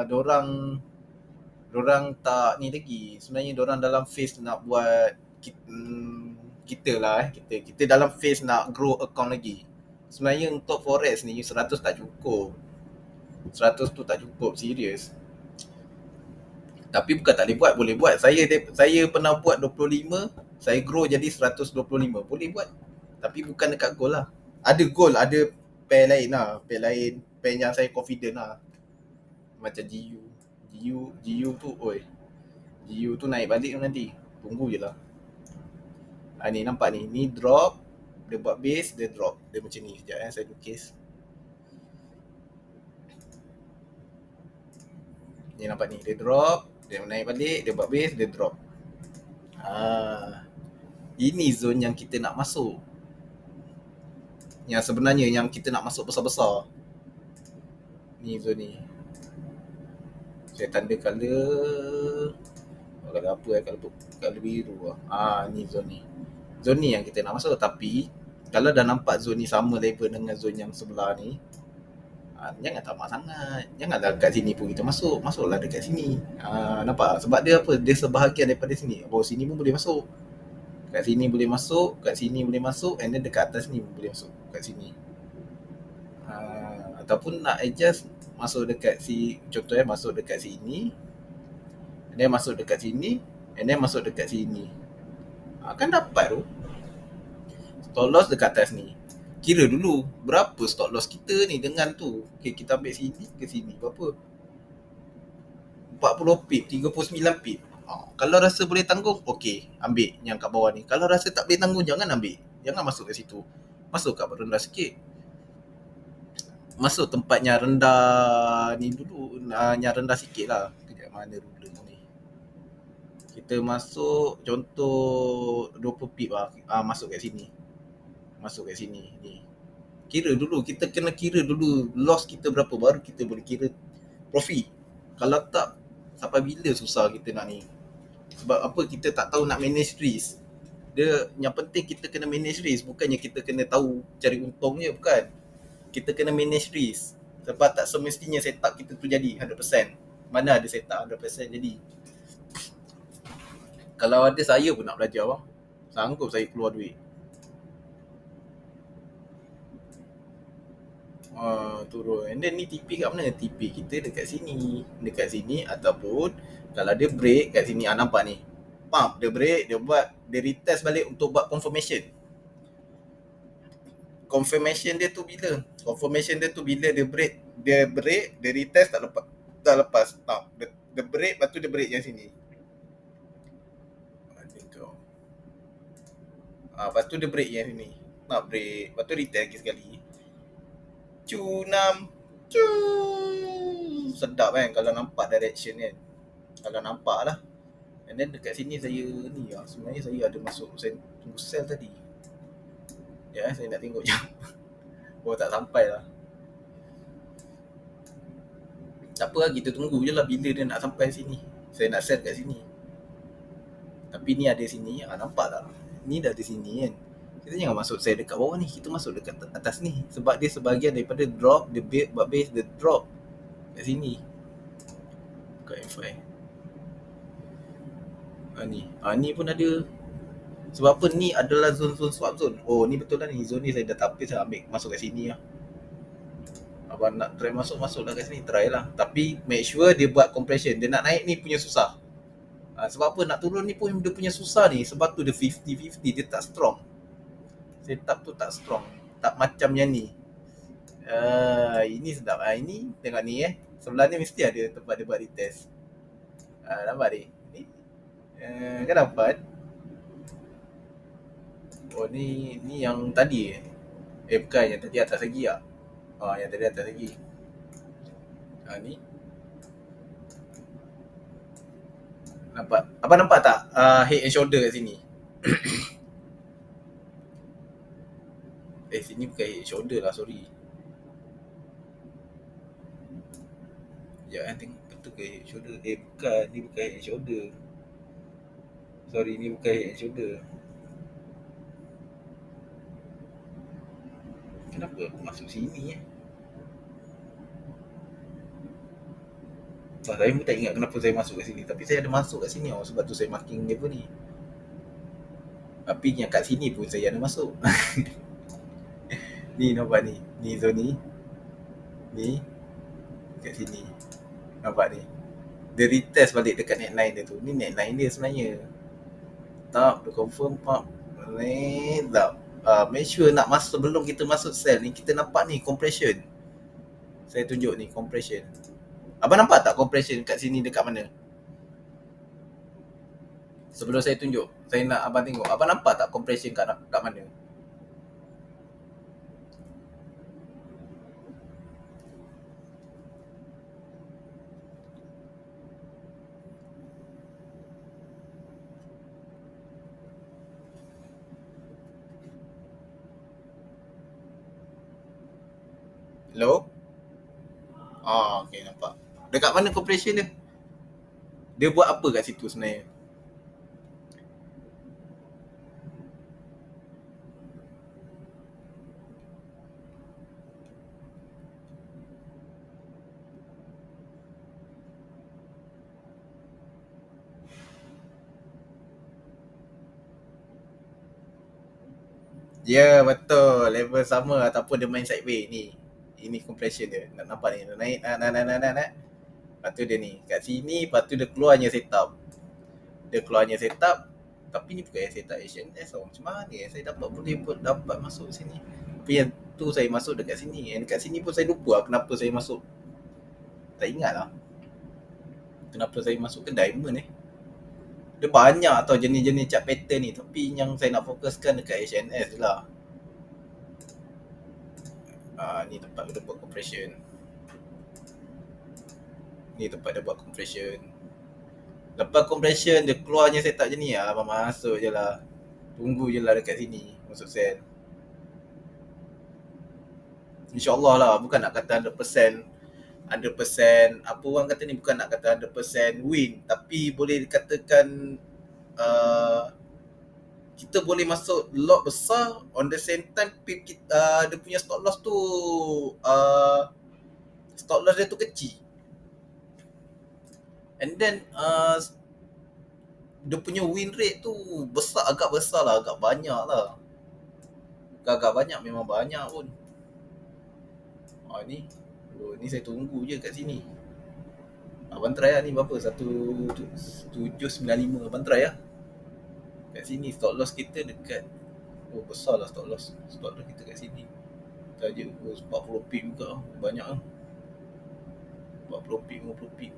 S1: dorang tak ni lagi. Sebenarnya dorang dalam phase nak buat kita dalam phase nak grow account lagi. Sebenarnya untuk forex ni 100 tak cukup. 100 tu tak cukup, serius. Tapi bukan tak boleh buat, boleh buat. Saya pernah buat 25, saya grow jadi 125. Boleh buat. Tapi bukan dekat gold lah. Ada gold, ada pair lain lah. Pair yang saya confident lah. Macam GU tu, GU tu naik balik nanti. Tunggu je lah. Ni nampak ni. Ni drop. Dia buat base, dia drop. Dia macam ni. Sekejap saya lukis. Ni nampak ni. Dia drop. Dia naik balik. Dia buat base, dia drop. Ini zone yang kita nak masuk. Yang sebenarnya yang kita nak masuk besar-besar. Ni zone ni. Saya tanda color. Kalau apa kalau biru lah. Ni zone ni. Zone ni yang kita nak masuk, tapi kalau dah nampak zone ni sama level dengan zone yang sebelah ni, jangan tamak sangat. Janganlah kat sini pun kita masuk. Masuklah dekat sini. Nampak? Sebab dia apa? Dia sebahagian daripada sini. Oh, sini pun boleh masuk. Kat sini boleh masuk, kat sini boleh masuk, and then dekat atas ni pun boleh masuk. Kat sini. Ataupun nak adjust masuk dekat contohnya masuk dekat sini, and then masuk dekat sini, and then masuk dekat sini. Kan dapat tu. Stop loss dekat atas ni. Kira dulu berapa stop loss kita ni dengan tu. Okay, kita ambil sini ke sini berapa? 40 pip, 39 pip. Kalau rasa boleh tanggung, okey, ambil yang kat bawah ni. Kalau rasa tak boleh tanggung, jangan ambil. Jangan masuk ke situ. Masuk kat rendah sikit. Masuk tempat yang rendah ni dulu, yang rendah sikit lah. Kejap, mana ruler ni. Kita masuk contoh 20 pip lah. Masuk kat sini. Masuk kat sini ni. Kira dulu, kita kena kira dulu loss kita berapa, baru kita boleh kira profit. Kalau tak, sampai bila susah kita nak ni. Sebab apa, kita tak tahu nak manage risk. Dia yang penting kita kena manage risk, bukannya kita kena tahu cari untung je, bukan. Kita kena manage risk. Sebab tak semestinya setup kita tu jadi 100%. Mana ada setup 100% jadi. Kalau ada, saya pun nak belajar bang. Sanggup saya keluar duit. Turun. And then ni TP kat mana? TP kita dekat sini. Dekat sini, ataupun kalau dia break kat sini, nampak ni. Pump, dia break, dia retest balik untuk buat confirmation. Confirmation dia tu bila? Confirmation dia tu bila dia break, dia retest tak lepas. Dia break, lepas tu dia break yang sini. Lepas tu dia break yang sini. Nak break, lepas tu retest lagi sekali. Cunam. Sedap kan kalau nampak direction kan. Kalau nampak lah. And then dekat sini saya ni sebenarnya saya ada masuk, saya tunggu sell tadi. Ya, saya nak tengok jam. Tak sampai lah. Tak apa lah, kita tunggu je lah bila dia nak sampai sini. Saya nak sell kat sini. Tapi ni ada sini, nampak tak? Ni dah ada sini kan. Kita jangan masuk sell dekat bawah ni, kita masuk dekat atas ni. Sebab dia sebahagian daripada drop, dia buat base dia drop kat sini. Buka F5. Ni pun ada. Sebab apa, ni adalah zone-zone swap zone. Ni betul lah ni, zone ni saya dah tapis, saya ambil masuk kat sini lah. Abang nak try masuklah kat sini, try lah. Tapi make sure dia buat compression. Dia nak naik ni punya susah. Sebab apa, nak turun ni pun dia punya susah ni. Sebab tu dia 50-50, dia tak strong. Setup tu tak strong. Tak macam yang ni. Ini sedap. Ini tengok ni sebelah ni mesti ada tempat dia buat retest. Nampak ni? Ni kan dapat. Ni yang tadi bukan, yang tadi atas lagi tak? Yang tadi atas lagi. Ni nampak. Abang nampak tak head and shoulder kat sini? Sini bukan head and shoulder lah, sorry. Ya, tengok betul ke head and shoulder? Bukan, ni bukan head and shoulder. Sorry, ni bukan head and shoulder. Kenapa aku masuk sini saya pun tak ingat kenapa saya masuk kat sini. Tapi saya ada masuk kat sini sebab tu saya marking level ni. Tapi yang kat sini pun saya ada masuk. Ni nampak ni. Ni zone ni. Ni. Kat sini. Nampak ni. Dia retest balik dekat neckline dia tu. Ni neckline dia sebenarnya. Tak, dia confirm pak. Tak. Make sure nak masuk, sebelum kita masuk sell ni, kita nampak ni compression. Saya tunjuk ni compression. Abang nampak tak compression kat sini dekat mana? Sebelum saya tunjuk, saya nak abang tengok. Abang nampak tak compression kat mana? Hello? Okay, nampak. Dekat mana corporation dia? Dia buat apa kat situ sebenarnya? Ya, betul. Level sama ataupun dia main sideway ni. Ini compression dia. Nak nampak ni. Naik, naik. Lepas tu dia ni. Kat sini, lepas tu dia keluarnya setup. Dia keluarnya setup. Tapi ni bukan setup HNS tau. Macam mana saya dapat masuk sini. Tapi yang tu saya masuk dekat sini. Yang dekat sini pun saya lupa lah kenapa saya masuk. Tak ingat lah. Kenapa saya masuk ke diamond Dia banyak tau jenis-jenis cat pattern ni. Tapi yang saya nak fokuskan dekat HNS je lah. Ni tempat dia buat compression. Ni tempat dia buat compression. Lepas compression dia keluarnya setup je ni lah. Abang masuk je lah. Tunggu je lah dekat sini masuk sel. InsyaAllah lah. Bukan nak kata 100% apa orang kata ni, bukan nak kata 100% win, tapi boleh dikatakan kita boleh masuk lot besar on the same time dia punya stop loss tu stop loss dia tu kecil, and then dia punya win rate tu agak besar lah, agak banyak lah, agak banyak, memang banyak pun. Ni saya tunggu je kat sini. Abang try lah ni berapa? 1795 abang try lah. Kat sini stop loss kita dekat besar lah stop loss kita kat sini. Target 40 pip juga, banyak lah. 40 pip, 50 pip.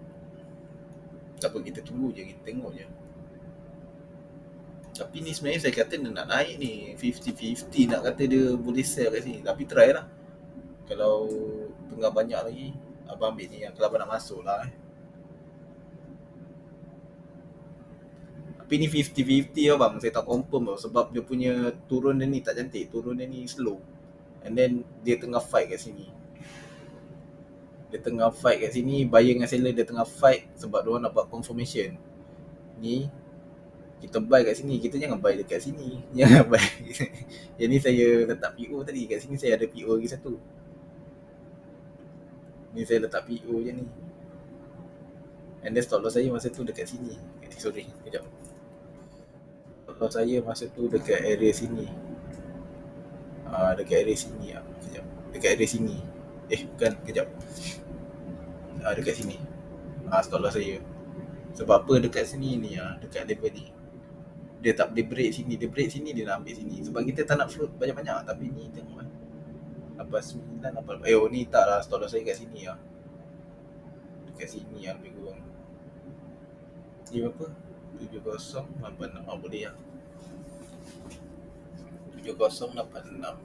S1: Tak apa, kita tunggu je, kita tengok je. Tapi ni sebenarnya saya kata dia nak naik ni 50-50, nak kata dia boleh sell kat sini. Tapi try lah. Kalau tengah banyak lagi, abang ambil ni yang kalau abang nak masuk lah. Tapi ni 50-50 lah bang, saya tak confirm tau. Sebab dia punya turun dia ni tak cantik, turun dia ni slow. And then dia tengah fight kat sini. Buyer dengan seller dia tengah fight sebab diorang nak buat confirmation. Ni kita buy kat sini, kita jangan buy dekat sini. Jangan buy. Yang ni saya letak PO tadi, kat sini saya ada PO lagi satu. Ni saya letak PO je ni. And then stop loss saya masa tu dekat sini. Sorry, kejap. Stop loss saya masa tu dekat area sini. Dekat area sini lah. Kejap. Dekat area sini. Bukan, kejap. Dekat sini. Stop loss saya. Sebab apa dekat sini ni, dekat level ni. Dia tak boleh break sini, dia break sini, dia nak ambil sini. Sebab kita tak nak float banyak-banyak. Tapi ni tengok kan. 89, 88. Ni tak lah, stop loss saya kat sini lah. Dekat sini lah lebih kurang. Ni berapa? 7086 boleh lah. 7086.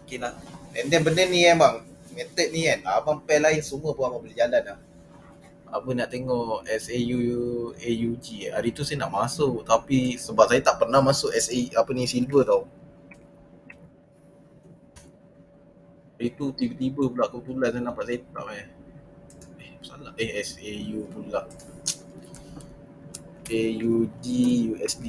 S1: Okay lah. And then benda ni bang, method ni kan, abang pair lain semua pun abang boleh jalan lah. Apa nak tengok AUG. Hari tu saya nak masuk, tapi sebab saya tak pernah masuk silver tau. Hari tu tiba-tiba pula kebetulan saya nampak setup salah. SAU pula. AUG USD.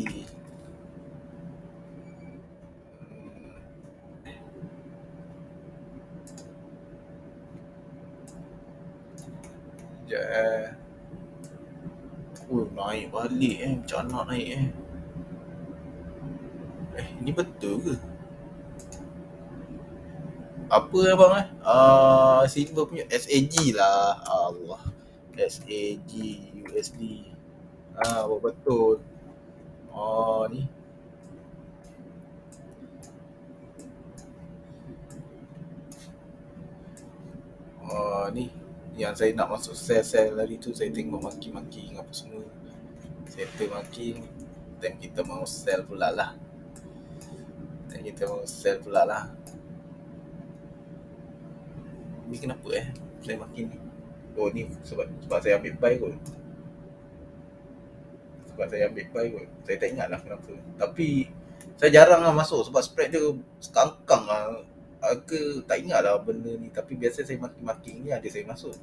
S1: Naik balik macam nak naik ni betul ke? Apa abang silver punya SAG lah. Allah. SAG USD. Betul. Ni. Ni yang saya nak masuk sell hari tu, saya tengok maki-maki apa semua. Settle maki, dan kita mau sell pula lah. Ni kenapa saya maki ni? Ni sebab saya ambil buy kot. Saya tak ingat lah kenapa. Tapi saya jarang lah masuk sebab spread dia sekangkang lah. Aku tak ingat lah benda ni, tapi biasa saya marking ni ada saya masuk.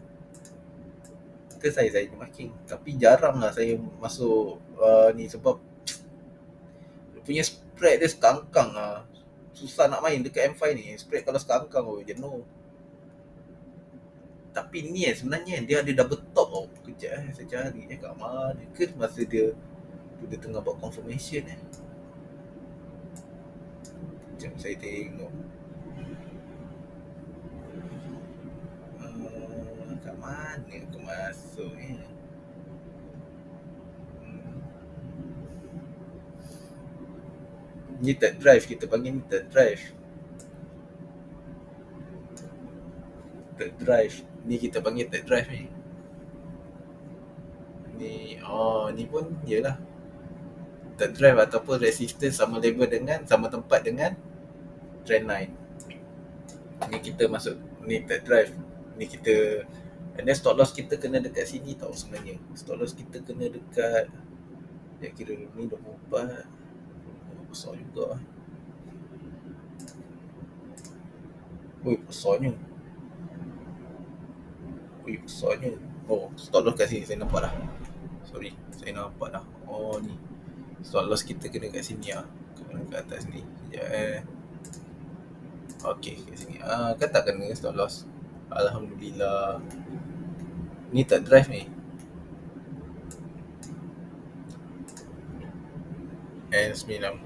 S1: Ke saya marking. Tapi jarang lah saya masuk ni sebab dia punya spread dia sekangkang lah. Susah nak main dekat M5 ni. Spread kalau sekangkang jenuh. Tapi ni sebenarnya dia ada double top tau. Kejap saya cari kat mana ke masa dia tengah buat confirmation Sekejap saya tengok. Kat mana aku masuk Ni third drive, kita panggil ni third drive. Third drive. Ni kita panggil third drive ni. Ni pun yalah. Third drive ataupun resistance sama level dengan, sama tempat dengan trendline. Ni kita masuk ni third drive. Ni kita, and then stop loss kita kena dekat sini tau sebenarnya. Stop loss kita kena dekat, dia kira ni 24. Besar juga. Besarnya. Besarnya. Stop loss kat sini saya nampak dah. Sorry, saya nampak dah. Ni. Stop loss kita kena kat sini lah. Kena kat atas ni. Sekejap Okay, kat sini. Kan tak kena stop loss. Alhamdulillah. Ni tak drive ni. N9.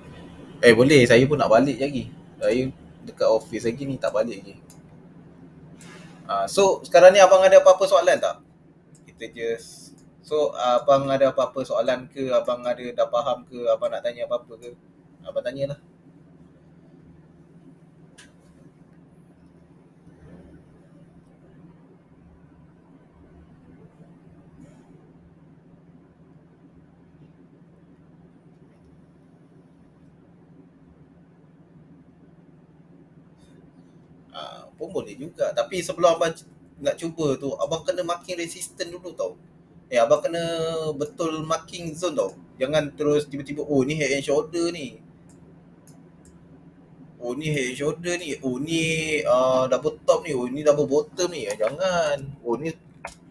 S1: Boleh. Saya pun nak balik lagi. Saya dekat office lagi ni, tak balik lagi. So, sekarang ni abang ada apa-apa soalan tak? Kita just... So, abang ada apa-apa soalan ke? Abang ada dah faham ke? Abang nak tanya apa-apa ke? Abang tanyalah. Pun boleh juga. Tapi sebelum abang nak cuba tu, abang kena marking resistance dulu tau. Abang kena betul marking zone tau. Jangan terus tiba-tiba, ni head and shoulder ni. Ni head and shoulder ni. Ni double top ni. Ni double bottom ni. Jangan. Ni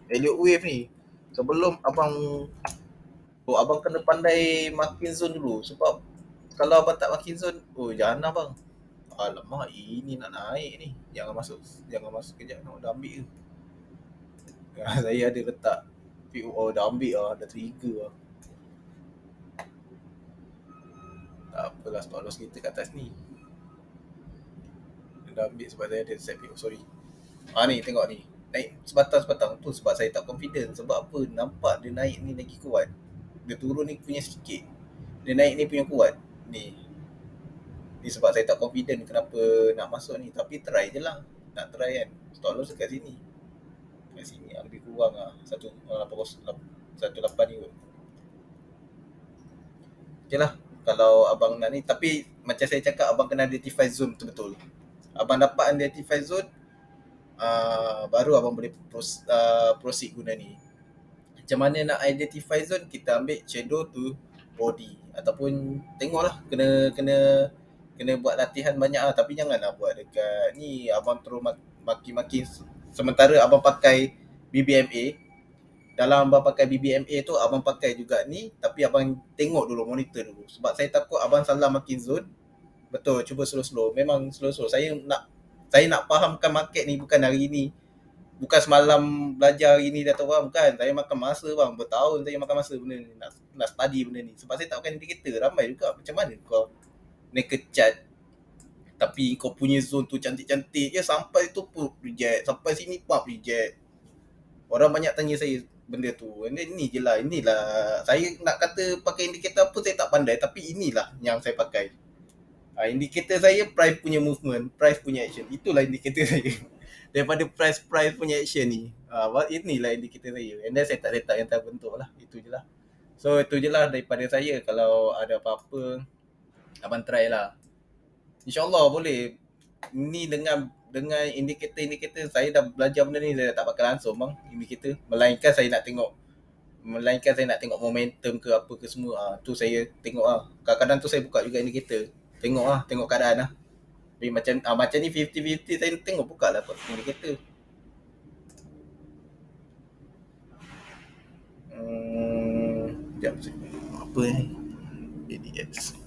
S1: Elliott wave ni. Sebelum abang kena pandai marking zone dulu. Sebab kalau abang tak marking zone, jangan abang. Alamak, ini nak naik ni. Jangan masuk kejap. Dah ambil ke? Saya ada letak PO. Dah ambil lah. Dah trigger lah. Tak apalah, stop loss kita kat atas ni. Dah ambil sebab saya ada set PO. Sorry. Ni tengok ni. Naik sebatang-sebatang tu sebab saya tak confident. Sebab apa? Nampak dia naik ni lagi kuat. Dia turun ni punya sikit. Dia naik ni punya kuat. Ni sebab saya tak confident kenapa nak masuk ni. Tapi try je lah. Nak try kan. Stop loss dekat sini. Kat sini lebih kurang lah. 18 ni kot. Okay lah. Kalau abang nak ni. Tapi macam saya cakap, abang kena identify zone betul-betul. Abang dapat identify zone, baru abang boleh proceed guna ni. Macam mana nak identify zone? Kita ambil shadow to body. Ataupun tengoklah. Kena buat latihan banyak lah. Tapi janganlah buat dekat ni. Abang terus maki-maki. Sementara abang pakai BBMA. Dalam abang pakai BBMA tu, abang pakai juga ni. Tapi abang tengok dulu, monitor dulu. Sebab saya takut abang salah marking zone. Betul, cuba slow-slow. Memang slow-slow. Saya nak fahamkan market ni bukan hari ni. Bukan semalam belajar hari ni dah tahu bang. Bukan. Saya makan masa bang. Bertahun saya makan masa benda ni. Nak study benda ni. Sebab saya tak pakai indikator. Ramai juga. Macam mana kau naked chart tapi kau punya zone tu cantik-cantik je. Sampai tu pun reject. Sampai sini pun reject. Orang banyak tanya saya benda tu. And then inilah. Saya nak kata pakai indikator apa saya tak pandai. Tapi inilah yang saya pakai. Indikator saya price punya movement, price punya action. Itulah indikator saya. Daripada price punya action ni. Inilah indikator saya. And then saya tak letak yang terbentuk lah. Itu je lah. So itu je lah daripada saya. Kalau ada apa-apa, abang try lah. InsyaAllah boleh. Ni dengan indikator saya dah belajar benda ni. Saya dah tak pakai langsung bang, indikator. Melainkan saya nak tengok momentum ke apa ke semua. Tu saya tengok lah. Kadang-kadang tu saya buka juga indikator. Tengok keadaan lah. Tapi macam ni 50-50 saya tengok buka lah indikator. Sekejap. Apa ni? ADX.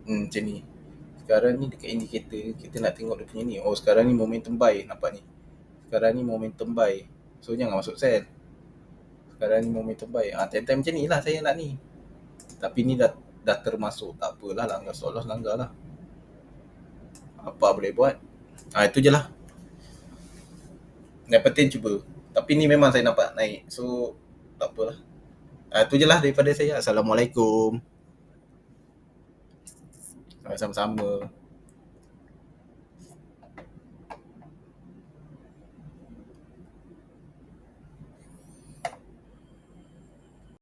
S1: Macam ni. Sekarang ni dekat indikator kita nak tengok dia punya ni. Oh, sekarang ni momentum buy, nampak ni. Sekarang ni momentum buy. So jangan masuk sell. Sekarang ni momentum buy. Time-time macam ni lah saya nak ni. Tapi ni dah termasuk, tak apalah, langgar stop loss, langgar lah. Apa boleh buat. Itu je lah. Yang penting cuba. Tapi ni memang saya nampak naik. So tak apalah. Itu je lah daripada saya. Assalamualaikum. Sama-sama.